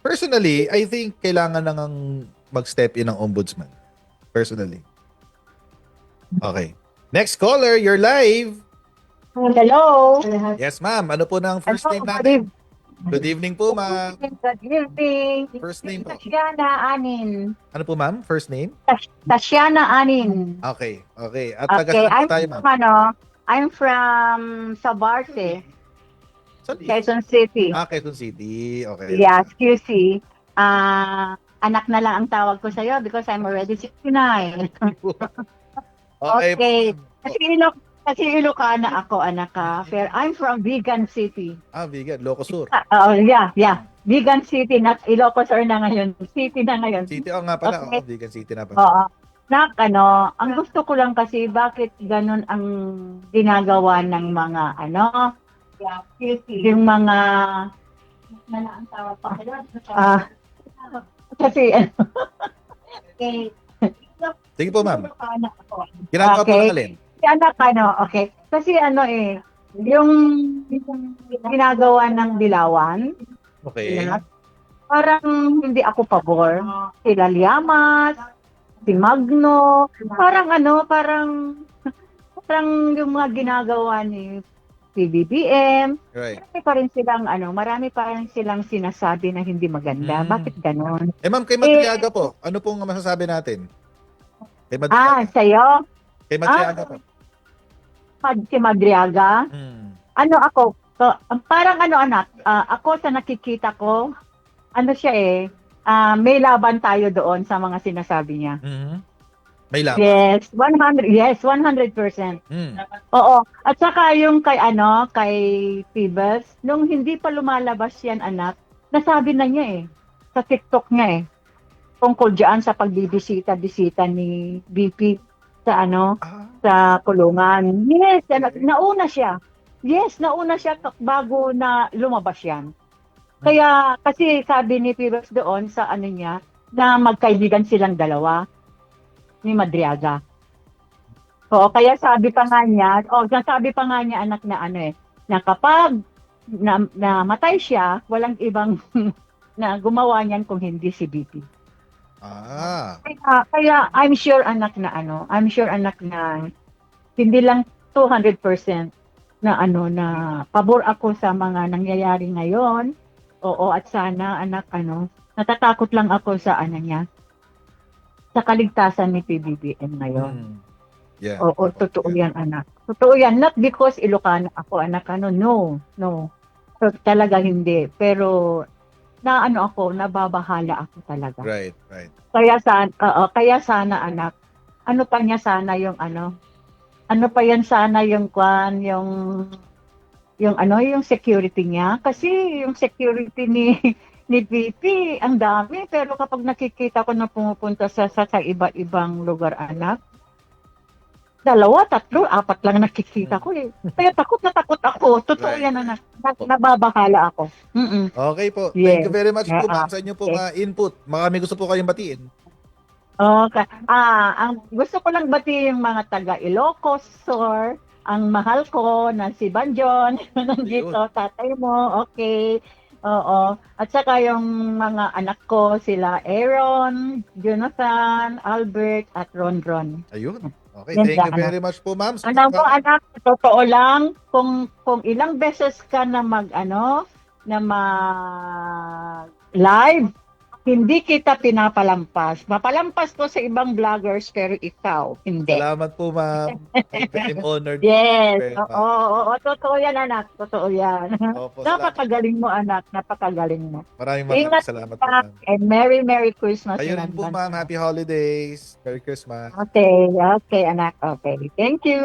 personally, I think kailangan nang mag-step in ang ombudsman. Personally. Okay. Next caller, you're live. Hello. Yes, ma'am. Ano po ng first name Hello, natin? Good evening po, ma'am. Good evening. First name po. Tatiana Anin. Ano po, ma'am? First name? Tatiana Anin. Okay. At Okay, taga saan I'm po tayo, ma'am? I'm from Sabarte, Saan? Quezon City. Quezon City. Okay. Yeah, QC. Anak na lang ang tawag ko sa'yo because I'm already 69. Okay. Kasi Ilocana ako, anak ka. Pero I'm from Vigan City. Vegan. Locosur. Yeah. Vigan City, not Ilocos or na ngayon. City na ngayon. City. Nga pala. Okay. Vegan City na pala. Oo. Ang gusto ko lang kasi bakit ganun ang ginagawa ng mga yung mga kasi Sige po, ma'am. Ginagawa po ng alin? si anak okay. Kasi yung ginagawa ng Dilawan, Okay. parang hindi ako pabor. Sila Llamas, si Magno, parang yung mga ginagawa ni PBBM, Right. marami pa rin silang sinasabi na hindi maganda. Mm. Bakit ganon? Ma'am, kay Madriaga po, ano pong masasabi natin? Kay Madriaga. Sa'yo? Kay Madriaga po. Si Madriaga? Hmm. Parang anak, ako sa nakikita ko, siya may laban tayo doon sa mga sinasabi niya. Mhm. May laban. Yes, 100%. Hmm. Oo. At saka yung kay Phoebus, nung hindi pa lumalabas yan, anak, nasabi na niya sa TikTok niya tungkol diyan sa pagbibisita-bisita ni BP sa Ah. sa kulungan. Yes, nauna siya. Yes, nauna siya bago na lumabas yan. Kaya, kasi sabi ni Phoebus doon sa niya, na magkaibigan silang dalawa ni Madriaga. Oo, kaya sabi pa nga niya anak na kapag namatay siya, walang ibang na gumawa niyan kung hindi si BP. Ah. Kaya I'm sure anak na hindi lang 200% na pabor ako sa mga nangyayari ngayon. Oo, at sana anak natatakot lang ako sa sa kaligtasan ni PBBM ngayon. Hmm. Yeah. Oo, totoo yan, anak. Totoo yan. Not because Ilocano ako, anak. No. So, talaga hindi. Pero, nababahala ako talaga. Right. Kaya sana, anak, pa niya sana yung pa yan sana yung yung security niya. Kasi yung security ni VP, ang dami. Pero kapag nakikita ko na pumupunta sa iba-ibang lugar, anak, 2, 3, 4 lang nakikita ko Kaya takot na takot ako. Totoo Right. yan, anak. Nababahala ako. Mm-mm. Okay po. Yes. Thank you very much po, Yeah. ma'am, sa inyo pong input. May gusto po kayong batiin. Okay. Ang gusto ko lang bati yung mga taga Ilocos, sir. Ang mahal ko na si Banjon. Nandito, tatay mo. Okay. Oo. At saka yung mga anak ko, sila Aaron, Jonathan, Albert, at Ron. Ayun. Okay, Yan thank you lang, very much po, ma'am. Alam mo, anak, totoo lang, kung ilang beses ka na live, hindi kita pinapalampas. Mapalampas ko sa ibang vloggers, pero ikaw, hindi. Salamat po, ma'am. I'm honored. Yes. Very much. Oo, totoo yan, anak. Totoo yan. Opo, salamat. Napakagaling mo, anak. Napakagaling mo. Maraming Ingat salamat po, ka, ma'am. and Merry Christmas. Ayun in po, advance. ma'am. Happy holidays. Merry Christmas. Okay, anak. Okay. Thank you.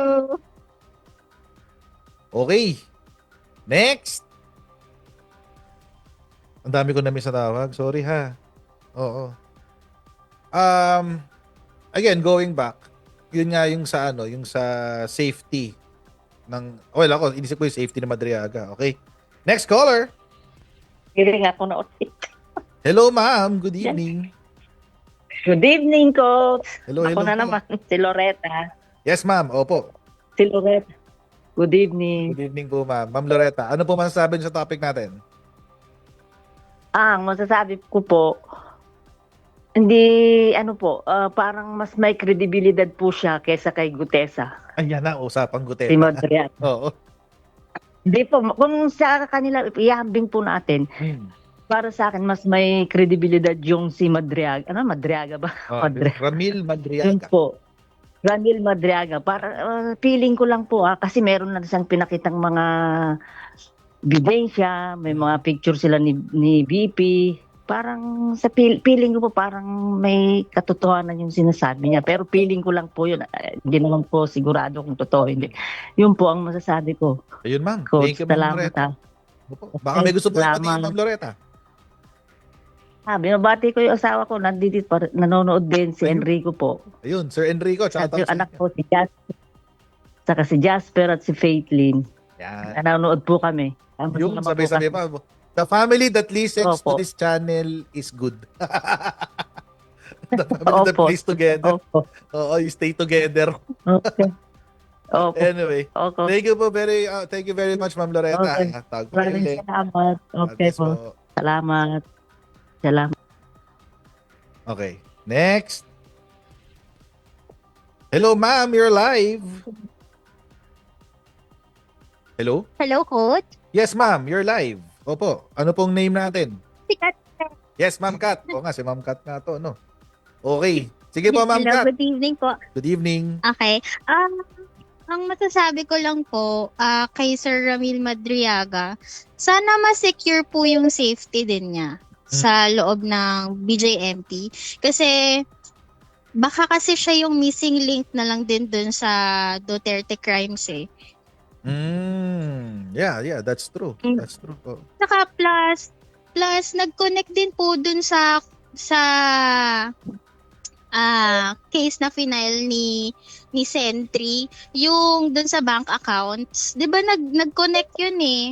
Okay. Next. Ang dami ko na-miss na tawag. Sorry ha. Oo. Again, going back. Yun nga yung sa safety ng ako inisip ko yung safety ng Madriaga. Okay. Next caller. Hindi nga ako na ulit. Hello, ma'am. Good evening. Good evening, Coach. Hello, Ako na po. naman, si Loretta. Yes, ma'am. Opo. Si Loretta. Good evening. Good evening po, ma'am. Ma'am Loretta, ano po masasabi niyo sa topic natin? Ang masasabi ko po, hindi, parang mas may kredibilidad po siya kesa kay Gutesa. Ayan na, usapang Gutesa. Si Madriaga. Oo. Hindi po, kung sa kanila, ihambing po natin, para sa akin, mas may kredibilidad yung si Madriaga. Madriaga ba? Ramil Yun Madriaga. po. Ramil Madriaga. Para, feeling ko lang po, kasi meron na siyang pinakitang mga bidensya, may mga picture sila ni BP. Parang sa feeling ko po parang may katotohanan yung sinasabi niya. Pero feeling ko lang po yun. Hindi naman po sigurado kung totoo. Hindi. Yun po ang masasabi ko. Ayun, ma'am. Coach, Thank you, ma'am salamat Loretta. ha. Opo. Baka may gusto po yung Salamat. batiin, ma'am Loretta. Binabati ko yung asawa ko. Nandito pa, nanonood din si Ayun. Enrico po. Ayun, Sir Enrico. At Shout out yung sa anak inyo. ko si Jasper. Saka si Jasper at si Faithlyn. Yan. Nanonood po kami. Yung Naman po sabi-sabi kami. pa. The family that listens to Opo. this channel is good. The family that Opo. plays together. Opo. Oo, you stay together. Okay. Opo. Anyway, Opo. thank you very much, Ma'am Loretta. Okay. Tawag po kayo Maraming ulit. salamat. God Okay bless po. Salamat. Salamat. Okay, next. Hello, ma'am, you're live. Hello? Hello, Coach. Yes, ma'am, you're live. Opo, ano pong name natin? Sikat. Yes, Ma'am Kat. O nga, si Ma'am Kat nga to, no? Okay. Sige po, Ma'am Hello, Kat. good evening po. Good evening. Okay. Ang masasabi ko lang po kay Sir Ramil Madriaga, sana ma-secure po yung safety din niya sa loob ng BJMP. Kasi baka kasi siya yung missing link na lang din dun sa Duterte crimes eh. Yeah, that's true. Mm. That's true po. Saka plus nag-connect din po dun sa case na final ni Sentry, yung dun sa bank accounts. 'Di ba nag-connect yun eh?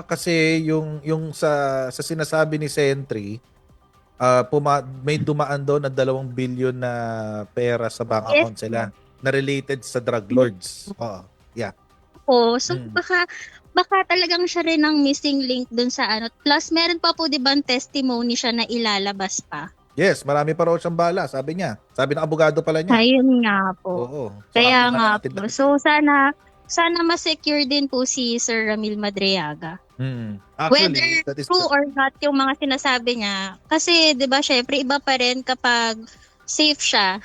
Kasi yung sa sinasabi ni Sentry, may dumaan doon na 2 billion na pera sa bank Yes. account sila na related sa drug lords. Oo. Yeah. So Mm. baka talagang siya rin ang missing link dun sa ano. Plus meron pa po 'di ba testimony siya na ilalabas pa. Yes, marami pa raw siyang bala, sabi niya. Sabi ng abogado pala niya. Ayun nga po. Oo. Kaya abangan nga natin po. lang. So sana ma-secure din po si Sir Ramil Madriaga. Whether Actually, that is true or not yung mga sinasabi niya. Kasi 'di ba syempre iba pa rin kapag safe siya.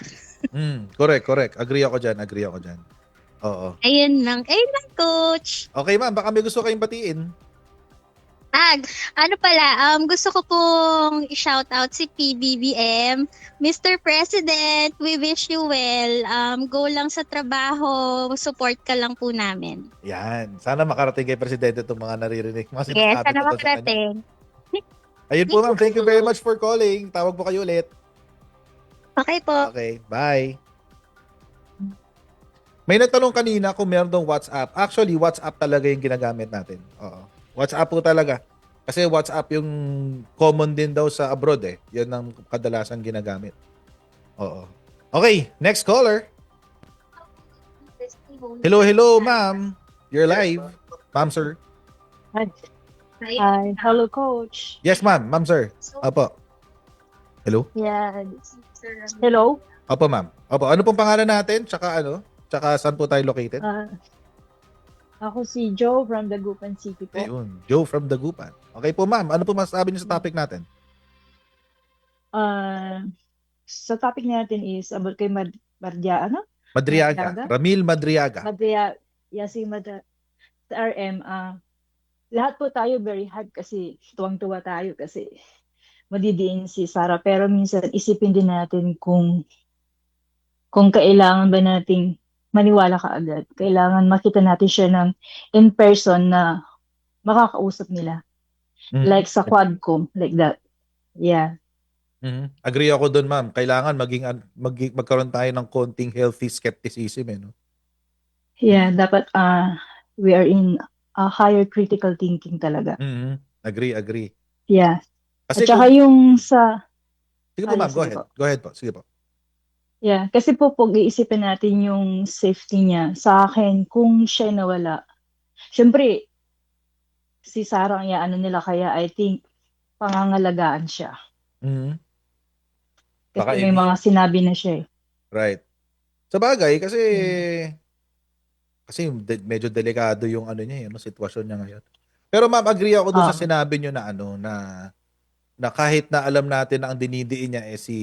Correct. Agree ako dyan. Oo. Ayun lang, coach. Okay, ma'am. Baka may gusto kayong batiin. Ano pala, gusto ko pong i-shout out si PBBM. Mr. President, we wish you well. Go lang sa trabaho, support ka lang po namin. Yan. Sana makarating kay Presidente itong mga naririnig. Mga Yes, sinasabi sana ko to sa kanya. makarating. Ayun po, ma'am. Thank you very much for calling. Tawag po kayo ulit. Okay po. Okay. Bye. May nagtanong kanina kung meron dong WhatsApp. Actually, WhatsApp talaga yung ginagamit natin. Oo. WhatsApp po talaga. Kasi WhatsApp yung common din daw sa abroad eh. Yan ang kadalasan ginagamit. Oo. Okay, next caller. Hello, ma'am. You're live. Ma'am, sir. Hi. Hello, Coach. Yes, ma'am. Ma'am, sir. Opo. Hello? Yeah. Hello. Opo, ma'am. Opo. Ano pong pangalan natin? Tsaka ano? Tsaka saan po tayo located? Ako si Joe from Dagupan City po. Ayun. Joe from Dagupan. Okay po, ma'am. Ano po masasabi niyo sa topic natin? Sa topic natin is about kay Madriaga. Madriaga. Ramil Madriaga. Si RM. Lahat po tayo very hype kasi tuwang-tuwa tayo kasi madidiin si Sara. Pero minsan isipin din natin kung kailangan ba nating maniwala ka agad. Kailangan makita natin siya ng in person na makakausap nila. Like sa Quadcom, like that. Yeah. Agree ako doon, ma'am. Kailangan magkaroon tayo ng konting healthy skepticism, no? Yeah, dapat we are in a higher critical thinking talaga. Agree. Yeah. Kasi At saka yung sa sige po, ma'am. Go sige ahead. po. Go ahead po. Sige po. Yeah, kasi po pag iisipin natin yung safety niya, sa akin, kung siya nawala, syempre, si Sarah ang ano nila, kaya I think, pangangalagaan siya. Kasi Baka may mga sinabi na siya eh. Right. Sa bagay, kasi medyo delikado yung ano niya, yung sitwasyon niya ngayon. Pero ma'am, agree ako doon sa sinabi niyo na na kahit na alam natin na ang dinidiin niya si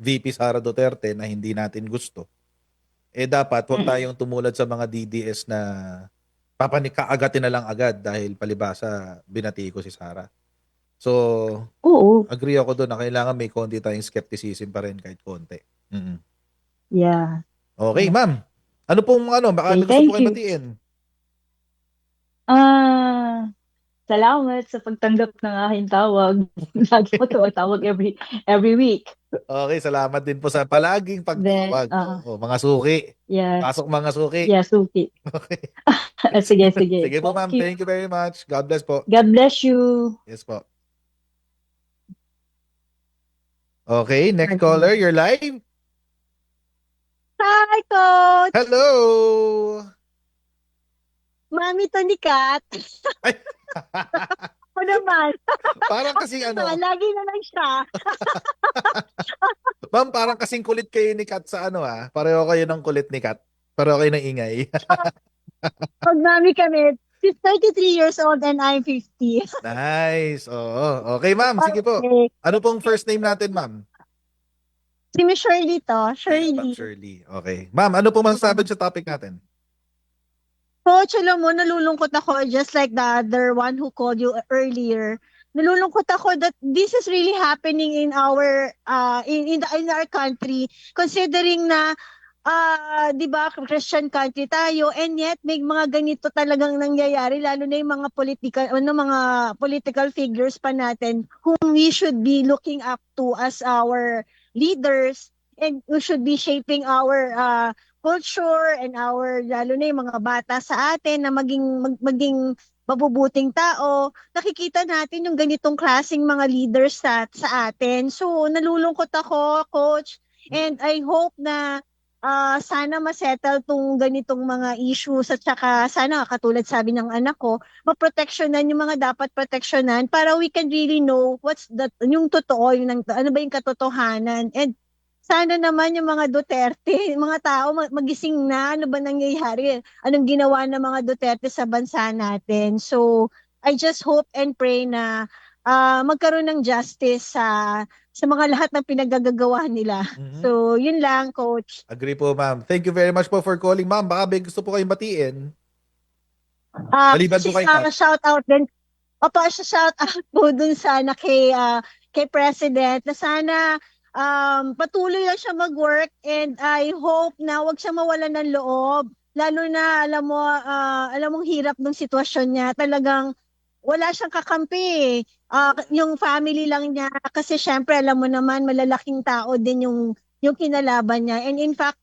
VP Sara Duterte na hindi natin gusto, dapat huwag tayong tumulad sa mga DDS na kaagatin na lang agad dahil palibasa binati ko si Sara. So, Oo. agree ako doon na kailangan may konti tayong skepticism pa rin kahit konti. Yeah. Okay, ma'am. Ano pong baka Okay, gusto thank po kayo you. batiin? Salamat sa pagtanggap ng aking tawag. Lagi ko tumatawag every week. Okay, salamat din po sa palaging Then, pagtawag. Oo, mga suki. yeah, Pasok mga suki. yeah, Suki. Okay. Sige, sige. Sige po, ma'am. Thank you. Thank you very much. God bless po. God bless you. Yes po. Okay, next caller, you're live. Hi, Coach! Hello! Mami to ni Kat. Ay. Ako naman. Parang kasing Lagi na lang siya. ma'am, parang kasing kulit kayo ni Kat sa pareho kayo ng kulit ni Kat. Pareho kayo ng ingay. Pag mami kami, she's 33 years old and I'm 50. Nice. Oo. Okay, ma'am. Sige po. Okay. Ano pong first name natin, ma'am? Si Miss Shirley to. Ayan, ma'am Shirley. Shirley. Okay. Ma'am, ano pong masasabi sa topic natin? Coach, alam mo, nalulungkot ako just like the other one who called you earlier. Nalulungkot ako that this is really happening in our in our country considering na 'di ba Christian country tayo and yet may mga ganito talagang nangyayari lalo na yung mga political figures pa natin whom we should be looking up to as our leaders and we should be shaping our culture and our lalo na yung mga bata sa atin na maging mabubuting tao. Nakikita natin yung ganitong klaseng mga leaders sa atin. So nalulungkot ako, coach, and I hope na sana masettle tong ganitong mga issues at saka sana katulad sabi ng anak ko, maproteksyonan yung mga dapat proteksyonan para we can really know yung totoo, ano ba yung katotohanan. And sana naman yung mga Duterte, mga tao magising na ano ba nangyayari, anong ginawa ng mga Duterte sa bansa natin. So I just hope and pray na magkaroon ng justice sa mga lahat ng pinagagagawa nila. Mhm. So, yun lang, Coach. Agree po, ma'am. Thank you very much po for calling, ma'am. Baka may gusto po kayong batiin. Maliban po kay Kat. Shout out din. Opo, shout out po dun sana kay President na sana patuloy lang siya mag-work and I hope na wag siya mawalan ng loob. Lalo na alam mong hirap ng sitwasyon niya. Talagang wala siyang kakampi. Yung family lang niya kasi syempre alam mo naman malalaking tao din yung kinalaban niya. And in fact,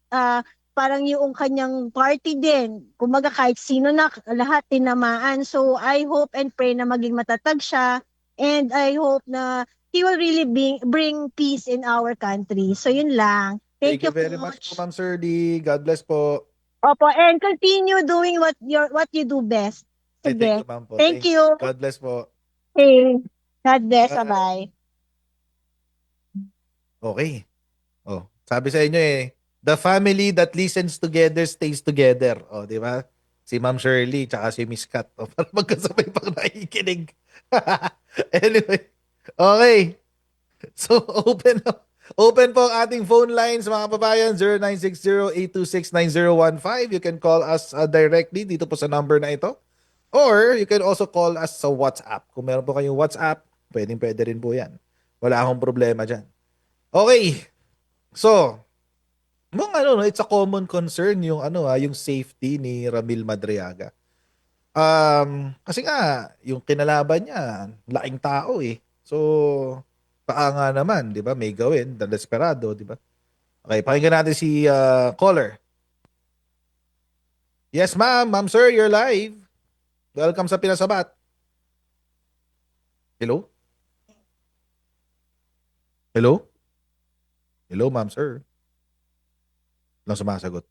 parang yung kanyang party din. Kumaga kahit sino na lahat tinamaan. So I hope and pray na maging matatag siya and I hope na he will really bring peace in our country. So yun lang. Thank you very much po, ma'am Shirley. God bless po. Opo, and continue doing what you do best. Ay, Sige. thank you, ma'am po. Thank Thanks. you. God bless po. Okay. God bless. Bye. Bye-bye. Okay. Oh, sabi sa inyo the family that listens together stays together. Oh, di ba? Si Ma'am Shirley tsaka si Miss Kat. Oh, para magkasabay pang nakikinig. Anyway. Okay. So, open po ang ating phone lines, mga kababayan, 0960-826-9015. You can call us directly dito po sa number na ito. Or you can also call us sa WhatsApp. Kung meron po kayong WhatsApp, pwede rin po yan. Wala akong problema dyan. Okay. So, it's a common concern yung yung safety ni Ramil Madriaga. Kasi nga yung kinalaban niya, laking tao eh. So, baka nga naman, 'di ba? May gawin, desperado, 'di ba? Okay, pakinggan natin si caller. Yes, ma'am. Ma'am, sir, you're live. Welcome sa Pinasabat. Hello? Hello? Hello, ma'am, sir. Lang sumasagot.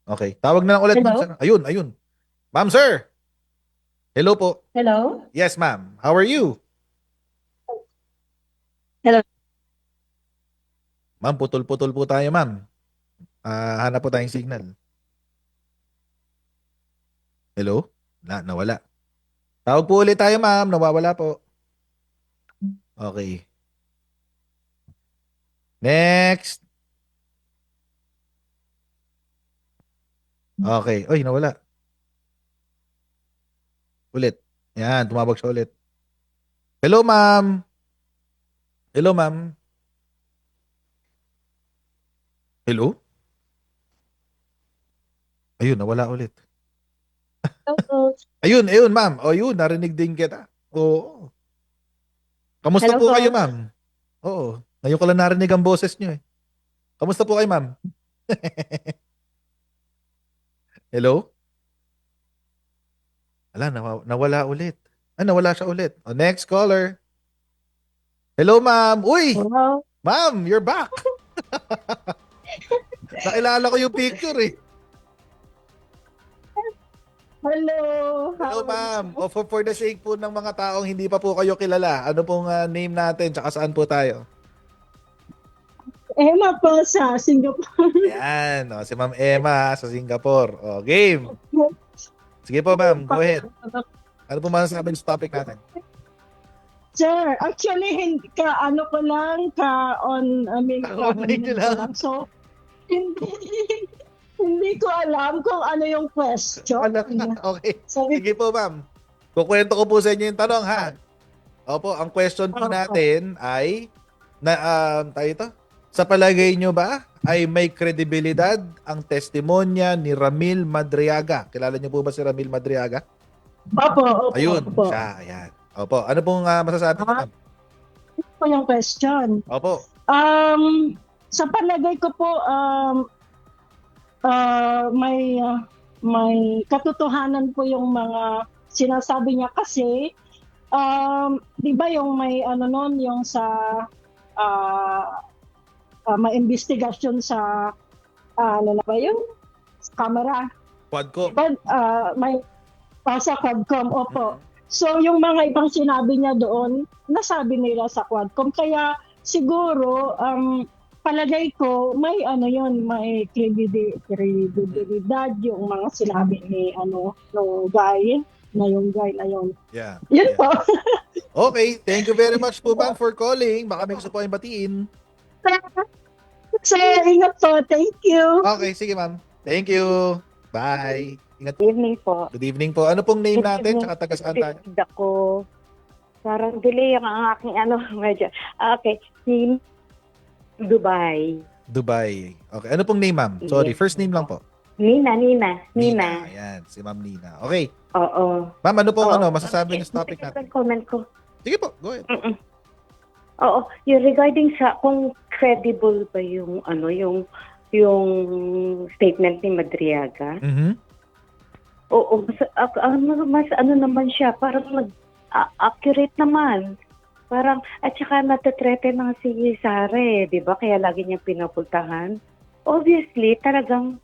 Okay. Tawag na lang ulit, ma'am, Hello? sir. Ayun. Ma'am, sir. Hello po. Hello? Yes, ma'am. How are you? Hello? Ma'am, putol-putol po tayo, ma'am. Hanap po tayong signal. Hello? Nawala. Tawag po ulit tayo, ma'am. Nawawala po. Okay. Next. Okay. Oy, nawala. Ulit. Yan, tumawag siya ulit. Hello, ma'am. Hello, ma'am. Hello? Ayun, nawala ulit. Ayun, ma'am. O yun, narinig din kita. Oo. Kamusta Hello po po. kayo, ma'am? Oo. Ngayon ko lang narinig ang boses niyo eh. Kamusta po kayo, ma'am? Hello? Nawala ulit. Nawala siya ulit. O, next caller. Hello, ma'am. Uy! Hello. Ma'am, you're back. Nakilala ko yung picture eh. Hello. Hello, ma'am. O, for the sake po ng mga taong hindi pa po kayo kilala, ano pong name natin tsaka saan po tayo? Emma po sa Singapore. Ayan. O, si Ma'am Emma sa Singapore. O, game. Sige po, ma'am. Go ahead. Ano po masasabi sa topic natin? Sir, actually, hindi ka, ano ko lang, Online nyo lang. So, hindi ko alam kung ano yung question. Okay. Sabi Sige po, ma'am. Kukwento ko po sa inyo yung tanong, ha? Opo, ang question po natin ay, tayo ito? Sa palagay nyo ba ay may kredibilidad ang testimonya ni Ramil Madriaga? Kilala niyo po ba si Ramil Madriaga? Opo. Ayun, siya. Ayan. Opo. Ano pong masasabi niyo, ma'am? Ito po yung question. Opo. Sa palagay ko po, may katotohanan po yung mga sinasabi niya kasi, di ba yung may ano nun, yung sa may investigasyon sa ano na ba yun? Sa camera. Quadcom. But, may sa Quadcom, opo. So, yung mga ibang sinabi niya doon, nasabi nila sa Quadcom. Kaya, siguro, palagay ko, may ano yun, may kredibilidad yung mga sinabi ni, yung guy na yun. Yeah. Yun yeah. po. Okay. Thank you very much po, ma'am, for calling. Baka may gusto po kayong batiin. So, ingat po. Thank you. Okay. Sige, ma'am. Thank you. Bye. Ingat po. Good evening po. Good evening po. Ano pong name Good natin? evening. Tsaka taga saan tayo? Ako, parang delay ang aking medyo. Okay, si Dubai. Dubai. Okay. Ano pong name, ma'am? Sorry. Yes. First name lang po. Nina. Ayan. Si Ma'am Nina. Okay. Oo. Ma'am, ano pong Oo. masasabi niyo sa topic natin? Comment ko. Sige po. Go ahead. Oo, yung regarding sa kung credible ba yung statement ni Madriaga. Mhm. Oo, mas ano naman siya, parang accurate naman. Parang, at saka natatrete na si Sara di ba? Kaya lagi niyang pinupuntahan. Obviously, talagang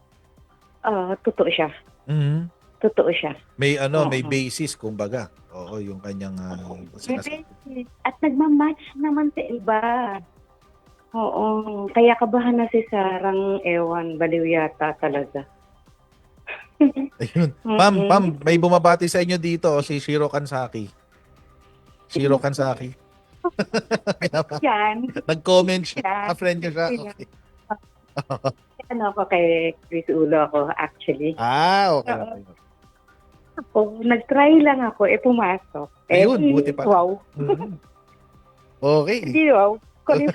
totoo siya. Mhm. Totoo siya. May may Oo. basis kumbaga. Oo, yung kanyang sinasabi. At nagmamatch naman sa iba. Oo. Kaya kabahan na si Sarang ewan, baliw yata talaga. Ayun. Ma'am, may bumabati sa inyo dito si Shiro Kansaki. Shiro Kansaki. Yan. Nag-comment siya. Yeah. Friend niyo siya. Yeah. Okay. Ano ako kay Chris Ulo ako actually. Okay. Ako, nag-try lang ako, pumasok. Ayun, buti pa. Wow. Mhm. Okay. Hindi wow. Calling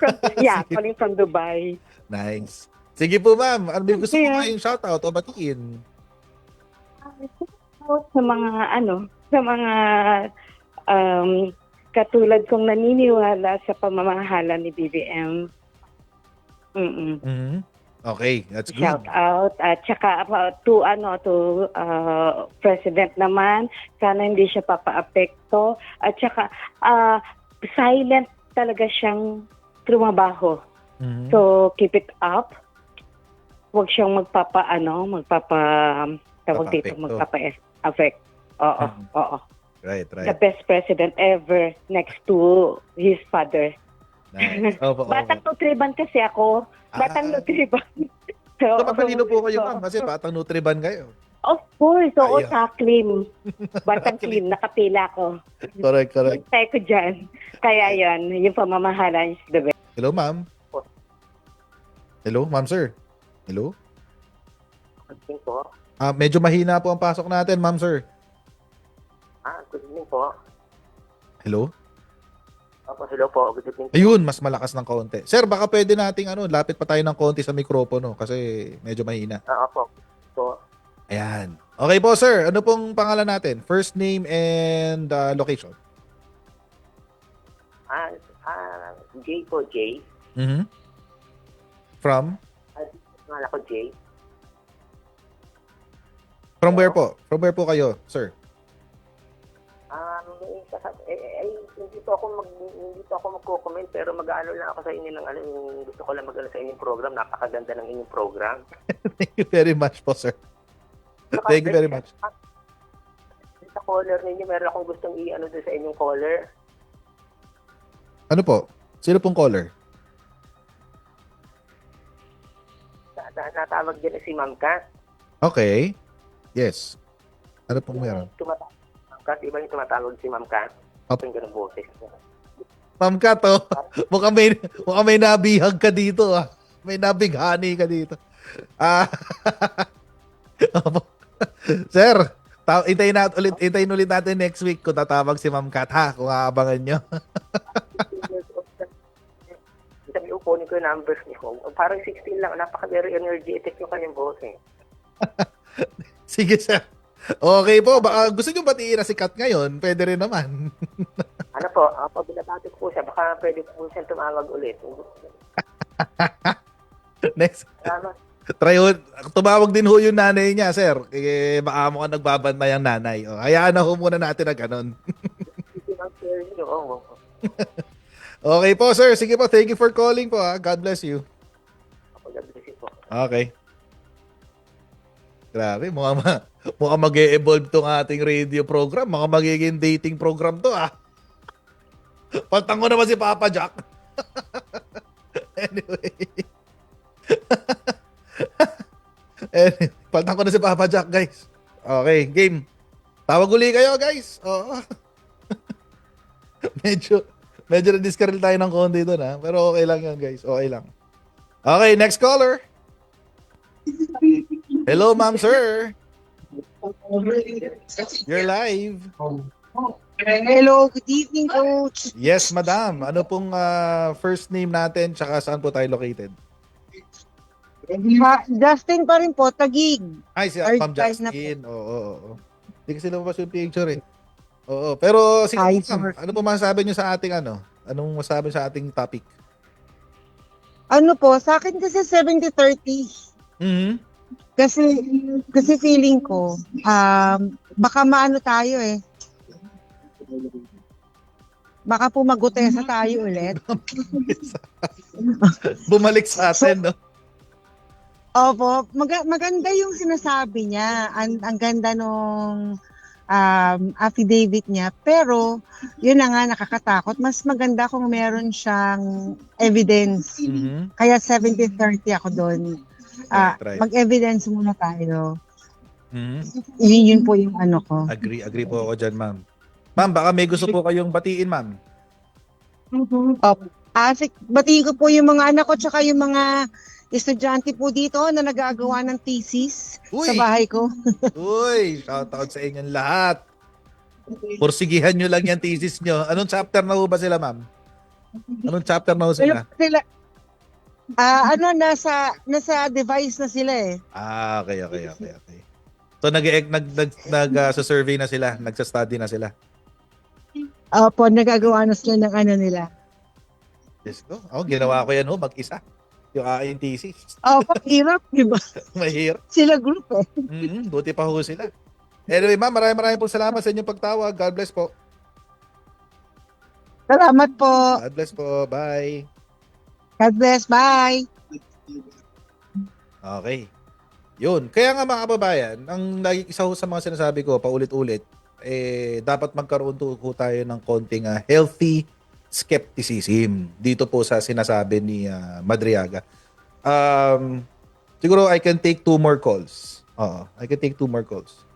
from Dubai. Nice. Sige po, ma'am. Ano may gusto mo Yeah. kayong shoutout o batiin? Sa mga katulad kong naniniwala sa pamamahala ni BBM. Mhm. Okay, that's good. Shout out at saka to President naman, sana hindi siya papaapekto at saka silent talaga siyang trumabaho. Mhm. So keep it up. Huwag siyang magpapa-affect. Oo, oo. Right. The best president ever next to his father. Nice. Opo. Batang Nutriban kasi ako. Batang Nutriban. So, matalino po kayo, ma'am, kasi batang Nutriban kayo. Of course, oo, Ayun. sa Klim. Batang Klim, nakapila ko. Correct. Tayo ko dyan. Kaya yan, yung pamamahala is the best. Hello, ma'am. Hello, ma'am, sir. Hello? Medyo mahina po ang pasok natin, ma'am, sir. Good evening po. Hello? Hello po. Good evening. Ayun, mas malakas ng konti. Sir, baka pwede nating lapit pa tayo ng konti sa mikropono kasi medyo mahina. Opo. So, Ayan. Okay po, sir. Ano pong pangalan natin? First name and location. Jay po, Jay. Mhm. From? Pangalan ko, Jay. From where po? From where po kayo, sir? Hindi po ako magko-comment pero mag-aano lang ako sa inyo ng yung gusto ko lang mag-ano sa inyong program. Napakaganda ng inyong program. Thank you very much po, sir. Thank you very much. Sa caller ninyo, meron akong gustong i-ano doon sa inyong caller. Ano po? Sino pong caller? Natawag din si Ma'am Kat. Okay. Yes. Ano pong meron? Tumatawag si Ma'am Kat. Iba yung tumatawag si Ma'am Kat. Opo. Yung ganun boses. Ma'am Kat, oh. mukhang may nabihag ka dito, ah. May nabighani ka dito. Opo. Sir, hintayin ulit natin next week kung tatawag si Ma'am Kat, ha? Kung aabangan nyo. Sabi ko, kunin ko yung numbers niyo. Parang 16 lang. Napaka-very energetic yung kanyang boses. Sige, sir. Okay po. Baka gusto nyo batiin na si Kat ngayon, pwede rin naman. Ano po, pag binabati ko po siya, baka pwede po siya tumawag ulit. Next. Salamat. Try ho, tumawag din ho yung nanay niya, sir. Eh, baka mo ka nagbabantay ang nanay. O, hayaan na ho muna natin na ganun. Okay po, sir. Sige po. Thank you for calling po, ha. God bless you. Okay. Grabe, mukhang mag-e-evolve tong ating radio program. Mukhang magiging dating program to, ha. Pantang ko naman si Papa Jack. Anyway. Pantang ko na si Papa Jack, guys. Okay, game. Tawag uli kayo, guys. Oo. medyo na-discarrel tayo ng konti doon, ha. Pero okay lang yan, guys. Okay lang. Okay, next caller. Hello, ma'am, sir. You're live. Hello, good evening, Coach. Yes, madam. Ano pong first name natin tsaka saan po tayo located? Justin pa rin po, Tagig. Ay, si Third Ma'am prize na Justin. Oo. Hindi kasi lumabas yung picture eh. Oo. Pero, sige, Hi, ma'am, sir. ano po masasabi nyo sa ating ano? Anong masasabi sa ating topic? Ano po, sa akin kasi 70-30. Mhm. Kasi feeling ko, baka maano tayo eh. Baka po magutesa tayo ulit. Bumalik sa atin, no? Opo, maganda yung sinasabi niya. Ang ganda nung affidavit niya. Pero, yun na nga, nakakatakot. Mas maganda kung meron siyang evidence. Mhm. Kaya 70-30 ako doon. Right. Mag-evidence muna tayo. Mhm. Yun po yung ano ko. Agree po ako dyan, ma'am. Ma'am, baka may gusto po kayong batiin, ma'am. Opo. Batiin ko po yung mga anak ko tsaka yung mga estudyante po dito na nagagawa ng thesis sa bahay ko. Uy, shout out sa inyong lahat. Pursigihan nyo lang yung thesis nyo. Anong chapter na ho ba sila, ma'am? Anong chapter na ho sila? Nasa device na sila eh. Okay. So sa survey na sila, nagsa-study na sila. Opo, nagagawa na sila ng ano nila. Let's go. Ginawa ko yan mag-isa. Yung aking thesis. Opo, hirap, di ba? Mahirap. Sila group eh. Buti pa ho sila. Anyway, ma'am, maraming po salamat sa inyong pagtawag. God bless po. Salamat po. God bless po. Bye. God bless. Bye. Okay. Yun. Kaya nga mga kababayan, ang isa ho sa mga sinasabi ko, paulit-ulit, dapat magkaroon po tayo ng konting healthy skepticism dito po sa sinasabi ni Madriaga. Siguro I can take 2 more calls. I can take 2 more calls.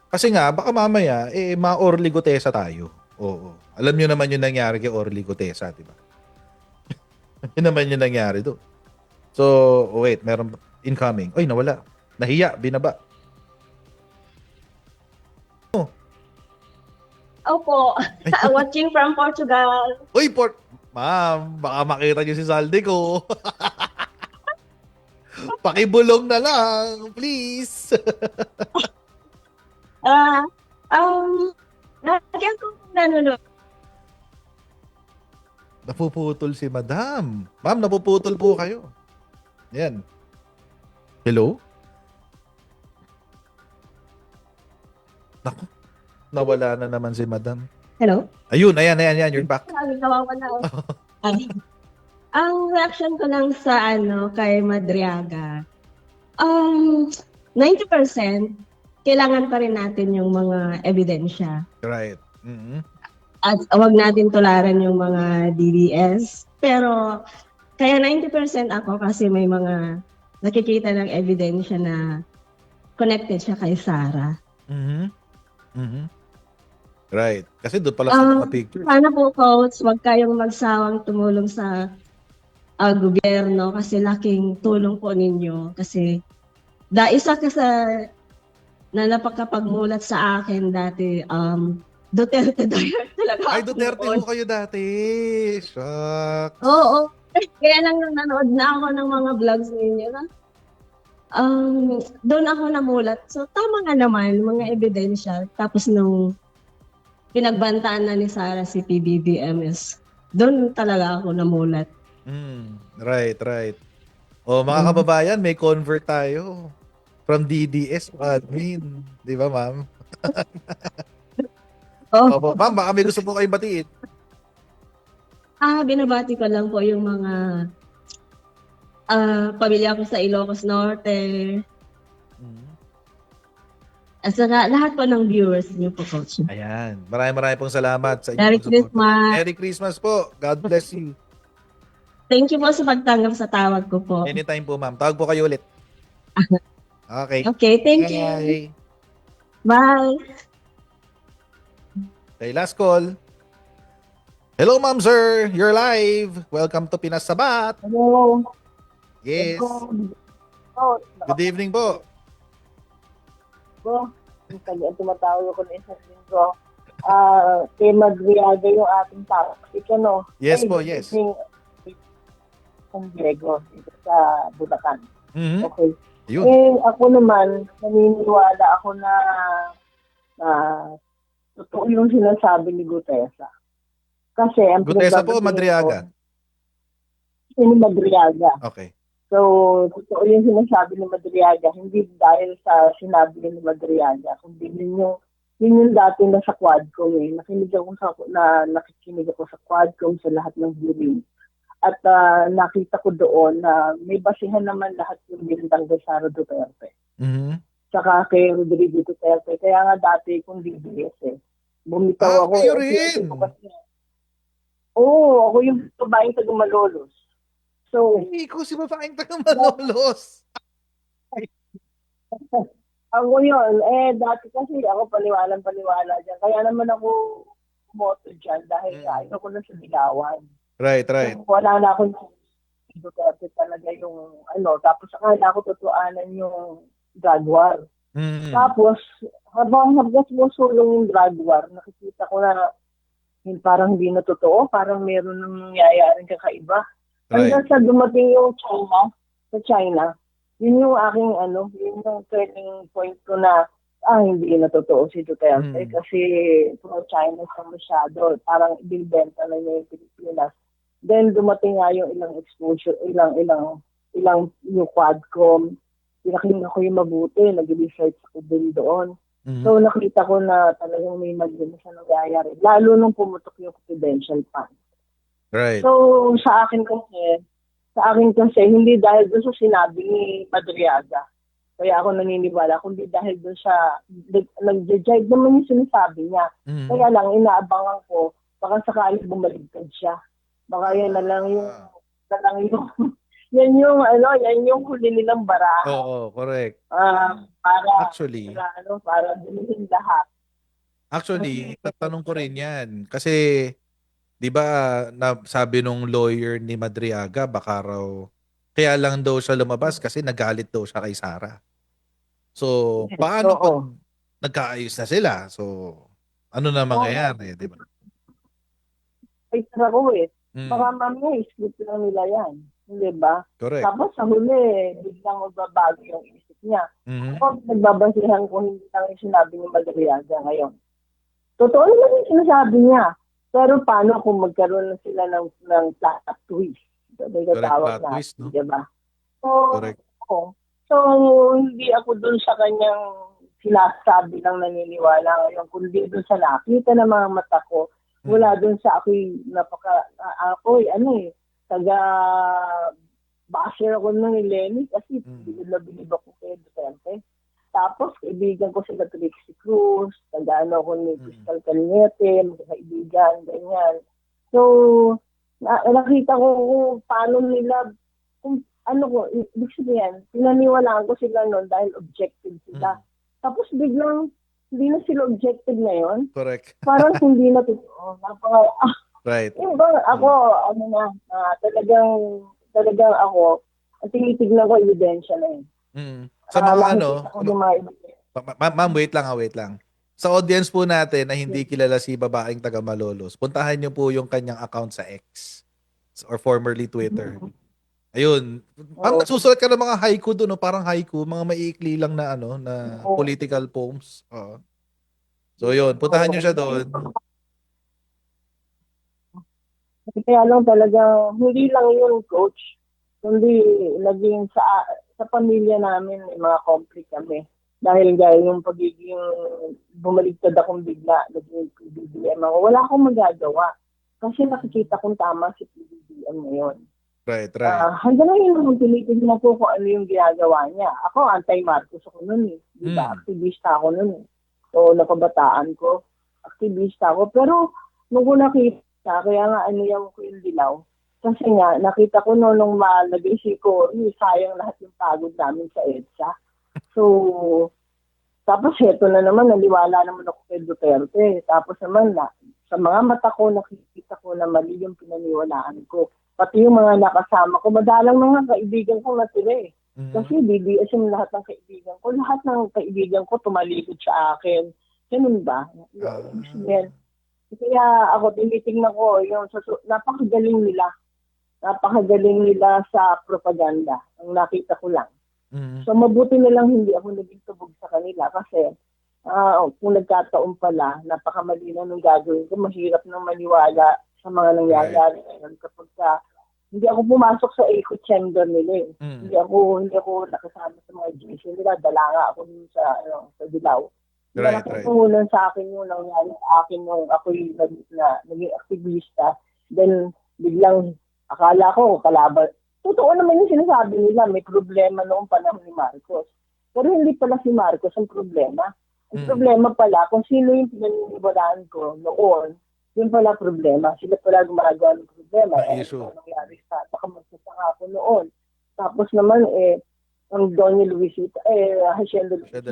Kasi nga, baka mamaya, ma-Orly Gutesa tayo. Oo. Alam nyo naman yung nangyari kay Orly Gutesa, di ba? Yun naman yung nangyari doon. So, wait, meron incoming. Oy, nawala. Nahiya, binaba. Opo. Watching from Portugal. Uy, Ma'am, baka makita niyo si Saldi ko. Pakibulong na lang, please. Ah, lagi akong nanonood. Napuputol si Madam. Ma'am, napuputol po kayo. Yan. Hello? Naku, nawala na naman si Madam. Hello? Ayun, ayan, you're back. Lagi nawawala ako. Ay. Ang reaction ko lang sa kay Madriaga, 90% kailangan pa rin natin yung mga ebidensya. Right. Mhm. At wag natin tularan yung mga DDS. Pero kaya 90% ako kasi may mga nakikita ng ebidensya na connected siya kay Sarah. Mhm. Mhm. Right. Kasi doon pala sa mga pictures. Sana po, Coach, wag kayong magsawang tumulong sa gobyerno kasi laking tulong po ninyo. Kasi isa ka sa na napakapagmulat sa akin dati, Duterte talaga. Ay, Duterte ho kayo dati. Shucks. Oo. Kaya lang nung nanood na ako ng mga vlogs ninyo, doon ako namulat. So, tama nga naman, mga ebidensya. Tapos nung pinagbantaan na ni Sarah si PBBMS, doon talaga ako namulat. Right. O, mga kababayan, may convert tayo. From DDS to admin. Di ba, ma'am? Opo, ma'am, baka may gusto po kayong batiin. Binabati ko lang po yung mga pamilya ko sa Ilocos Norte. At saka lahat po ng viewers niyo po, Coach. Ayan. Maraming pong salamat sa inyong Merry support. Christmas. Merry Christmas po. God bless you. Thank you po sa pagtanggap sa tawag ko po. Anytime po, ma'am. Tawag po kayo ulit. Okay. Okay, thank you. Bye. Bye. Okay, last call. Hello, ma'am, sir. You're live. Welcome to Pinas Sabat. Hello. Yes. Oh, Good evening po. kaya tumatawag ako na isang linggo. Kay Madriaga yung ating topic, ano? Yes po, yes. San Diego, dito sa Bulacan. Mhm. Okay. Yun. Ako naman, naniniwala ako na totoo yung sinasabi ni Gutesa. Kasi ang Gutesa po, pinagbabatiin Madriaga. ko, ni Madriaga. Okay. So, totoo yung sinasabi ni Madriaga, hindi dahil sa sinabi ni Madriaga, kundi yun yung dati na sa Quadcom nakikinig ako sa Quadcom sa lahat ng hearing. At nakita ko doon na may basihan naman lahat yung bintang kay Sara Duterte. Mhm. Saka kay Rodrigo Duterte. Kaya nga dati kung DDS bumitaw ako. Kayo rin! Oo, ako yung babaeng taga-Malolos. So, ikaw si babaeng taga-Malolos. Ako yun. Dati kasi ako paniwala dyan. Kaya naman ako bumoto dyan dahil ayaw ko na sa bigawan. Right. Wala na akong Duterte talaga yung tapos akala ko tutuanan yung drug war. Tapos, habang sumusulong yung drug war, nakikita ko na parang hindi na totoo, parang meron nang nangyayaring kakaiba. Hanggang sa dumating yung China, yun yung aking yun yung turning point ko na hindi na totoo si Duterte kasi pro-China siya masyado. Parang ibibenta na niya yung Pilipinas. Then dumating nga yung ilang exposure, ilang yung Quadcom. Pinakinggan ko yung mabuti, nag-research ko din doon. So nakita ko na talagang may maganda siya nangyayari. Lalo nung pumutok yung confidential fund. Right. So sa akin kasi, hindi dahil doon sa sinabi ni Madriaga. Kaya ako naniniwala, kundi dahil doon sa nag-jive naman yung sinasabi niya. Kaya lang, inaabangan ko, baka sakali bumaligtad siya. Baka yan na lang yung yan yung huli nilang bara. Oo, correct. Para dinihin lahat. Actually, tatanong ko rin yan. Kasi, di ba, sabi nung lawyer ni Madriaga, baka raw, kaya lang daw siya lumabas kasi nagalit daw siya kay Sarah. So, paano pag nagkaayos na sila? So, ano na mangyayari, di ba? Ay, sarap baka mamaya, split lang nila yan. Di ba? Correct. Tapos sa huli, biglang magbabago yung isip niya. Mhm. Ako, nagbabasihan ko hindi lang yung sinabi ni Madriaga ngayon. Totoo naman yung sinasabi niya. Pero paano kung magkaroon na sila ng plot twist? May Correct, katawag plot twist, no? di ba? So, Correct. so, hindi ako dun sa kanyang sinasabi lang naniniwala ngayon, kundi dun sa nakita ng mga mata ko, wala dun sa ako'y taga-basher ako ng Lenny kasi bilib na bilib ako kay Duterte. Tapos, kaibigan ko sila Trixie Cruz, taga-ano ko ni Crystal Calinete, mga kaibigan, ganyan. So, nakita ko kung paano nila, kung ano ko, ibig sabihin, pinaniwalaan ko sila noon dahil objective sila. Tapos biglang, hindi na sila objective ngayon. Correct. Parang hindi na totoo. Right. Ako, talagang ako, ang tinitignan ko, ebidensya na yun. Sa mga ma'am, wait lang. Sa audience po natin na hindi kilala si babaeng taga Malolos, puntahan niyo po yung kanyang account sa X or formerly Twitter. Ayun. Ma'am, nagsusulat ka ng mga haiku doon, no? Parang haiku, mga maiikli lang na na political poems. So yun, puntahan niyo siya doon. Kaya lang talaga, hindi lang yun, coach, kundi naging sa pamilya namin, may mga conflict kami. Dahil yung pagiging bumaligtad akong bigla, naging PBBM ako, wala akong magagawa. Kasi nakikita kong tama si PBBM ngayon. Right. Hanggang ngayon naman tinitignan ko kung ano yung ginagawa niya. Ako, anti-Marcos ako nun eh. Diba? Aktivista ako nun eh. So, napabataan ko, aktivista ako. Pero, nung ko nakita, kaya nga yung dilaw. Kasi nga, nakita ko nung malagay si Cory, sayang lahat yung pagod namin sa EDSA. So, tapos heto na naman, naliwala naman ako kay Duterte. Tapos naman, sa mga mata ko, nakikita ko na mali yung pinaniwalaan ko. Pati yung mga nakasama ko, madalang mga kaibigan ko natira eh. Kasi BBSM lahat ng kaibigan ko. Lahat ng kaibigan ko tumalikod sa akin. Ganun ba? Kaya ako, tinitingnan ko, napakagaling nila. Napakagaling nila sa propaganda. Ang nakita ko lang. So mabuti na lang hindi ako naging tubog sa kanila kasi kung nagkataon pala, napakamali na nung gagawin ko, mahirap nang maniwala sa mga nangyayari kapag hindi ako pumasok sa echo chamber nila eh. Hindi ako nakasama sa mga GC nila, dala nga ako sa Dilaw. Nakatulong sa akin yung nangyari sa akin nung ako'y naging aktivista. Then biglang akala ko kalaban. Totoo naman yung sinasabi nila, may problema noong panahon ni Marcos. Pero hindi pala si Marcos ang problema. Ang problema pala, kung sino yung pinaniniwalaan ko noon, yun pala problema. Sila pala gumagawa ng problema. Ano nangyari sa magsasaka ko noon. Tapos naman, ang Donnie Luisita, Hacienda Luisita.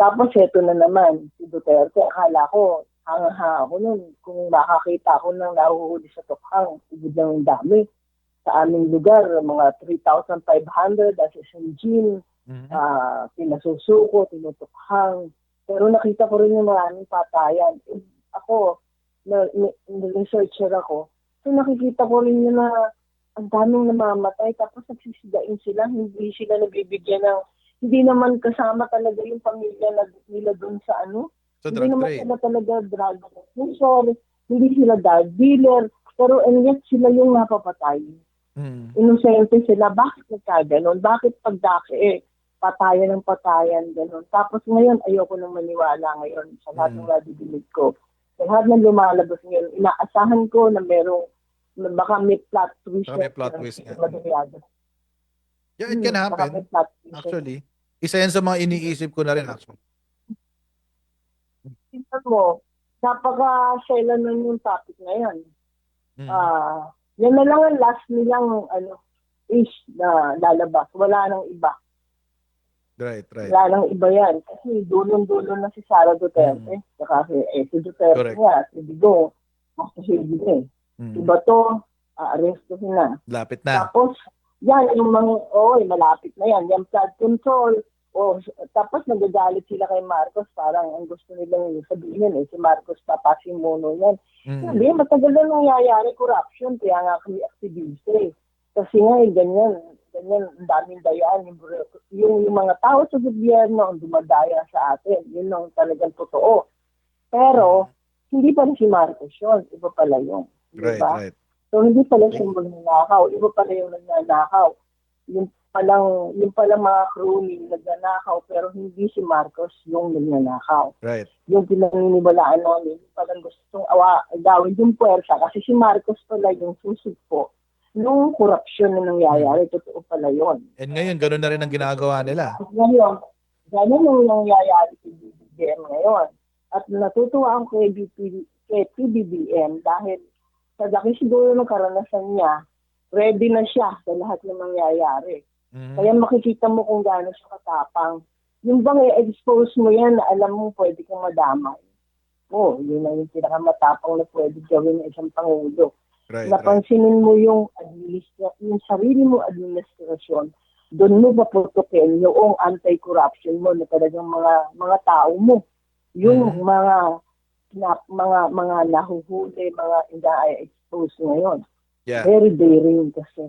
Tapos ito na naman, si Duterte, akala ko, hanga ako nun, kung makakita ako ng nahuhuli sa tukhang, ibig ng dami. Sa aming lugar, mga 3,500 as Jean, pinasusuko, tinutukhang. Pero nakita ko rin yung maraming patayan. Ako, na-researcher ako, so nakikita ko rin yun na ang daming namamatay, tapos nagsisigain sila, hindi sila nabibigyan ng, hindi naman kasama talaga yung pamilya nila dun sa hindi naman sila talaga drug user, hindi sila drug dealer, pero and yet sila yung napapatay. Inosente sila, bakit nagkaganon? Bakit pagdaki patayan ng patayan, gano'n. Tapos ngayon, ayoko nang maniwala ngayon sa lahat ng nadidinig ko. Sa lahat ng lumalabas ngayon, inaasahan ko na baka may plot twist. May plot twist nga. Yeah, it can happen. Actually, isa yan sa mga iniisip ko na rin actually. Tingnan mo, napaka-shela nun yung topic na yan. Yan na lang ang last nilang is na lalabas. Wala nang iba. Right. Wala nang iba yan. Kasi dulon-dulon na si Sara Duterte. Saka si Duterte nga, si Digo, makasahili na eh. Iba to, arrestuhin na. Lapit na. Tapos, yan, yung mga, malapit na yan. Yung flood control, Tapos nagagalit sila kay Marcos, parang ang gusto nilang sabihin si Marcos papasimuno yan. Sabi, matagal na nangyayari corruption, kaya nga kami aktiviste. Kasi nga, ganyan, ang daming dayaan. Yung mga tao sa gobyerno ang dumadaya sa atin. Yun ang talagang totoo. Pero, hindi pa rin si Marcos yun. Iba pala yun. Diba? Right. So, hindi pala siya magnanakaw. Iba pala yung nagnanakaw. Yung palang mga crony nagnanakaw, pero hindi si Marcos yung nagnanakaw. Right. Yung pinaniniwalaan namin, palang gustong gawin yung puwersa. Kasi si Marcos pala yung susugpo nung korupsyon na nangyayari. Totoo pala yun. And ngayon, gano'n na rin ang ginagawa nila. At ngayon, ganun yung nangyayari sa PBBM ngayon. At natutuwa ako kay PBBM dahil sa laki siguro ng karanasan niya, ready na siya sa lahat ng mangyayari. Kaya makikita mo kung gaano siya katapang. Yung bang i-expose mo yan na alam mo pwede kang madamay. Yun na yung pinakamatapang na pwede gawin ng isang pangulo. Napansinin mo yung sarili mo administrasyon, doon mo paputukin yung anti-corruption mo na talagang mga tao mo. Yung mga nahuhuli, mga ina-expose ngayon. Yeah. Very daring kasi.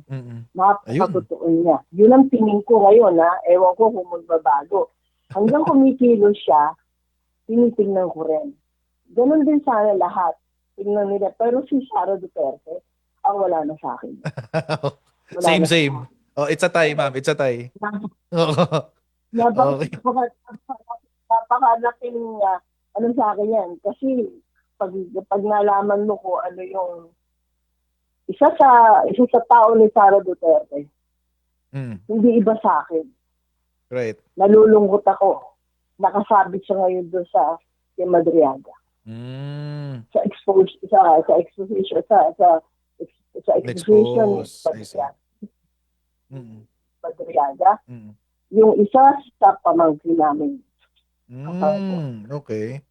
Napakatotoo niya. Yun ang tingin ko ngayon, ewan ko kung magbabago. Hanggang kumikilos siya, tinitingnan ko rin. Ganon din sana lahat. Tingnan nila. Pero si Sara Duterte, ang wala na sa akin. Same. Oh, it's a tie, ma'am. It's a tie. Napakalaking sa akin yan. Kasi pag nalaman mo ko ano yung isa sa tao ni Sara Duterte, hindi iba sa akin. Right. Nalulungkot ako. Nakasabit siya ngayon doon sa kay Madriaga. Sa exposition Madriaga. Yung isa sa pamangkin namin. Okay.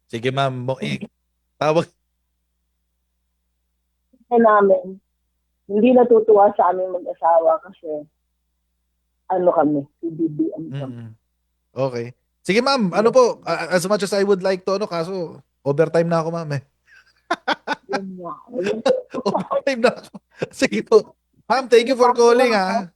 Sige, ma'am. Tawag namin, hindi natutuwa sa aming mag-asawa kasi kami, PBBM kami. Okay. Sige, ma'am. Ano po, as much as I would like to, kaso overtime na ako, ma'am. Yun nga. Overtime na ako. Sige po. Ma'am, thank you for calling, ha.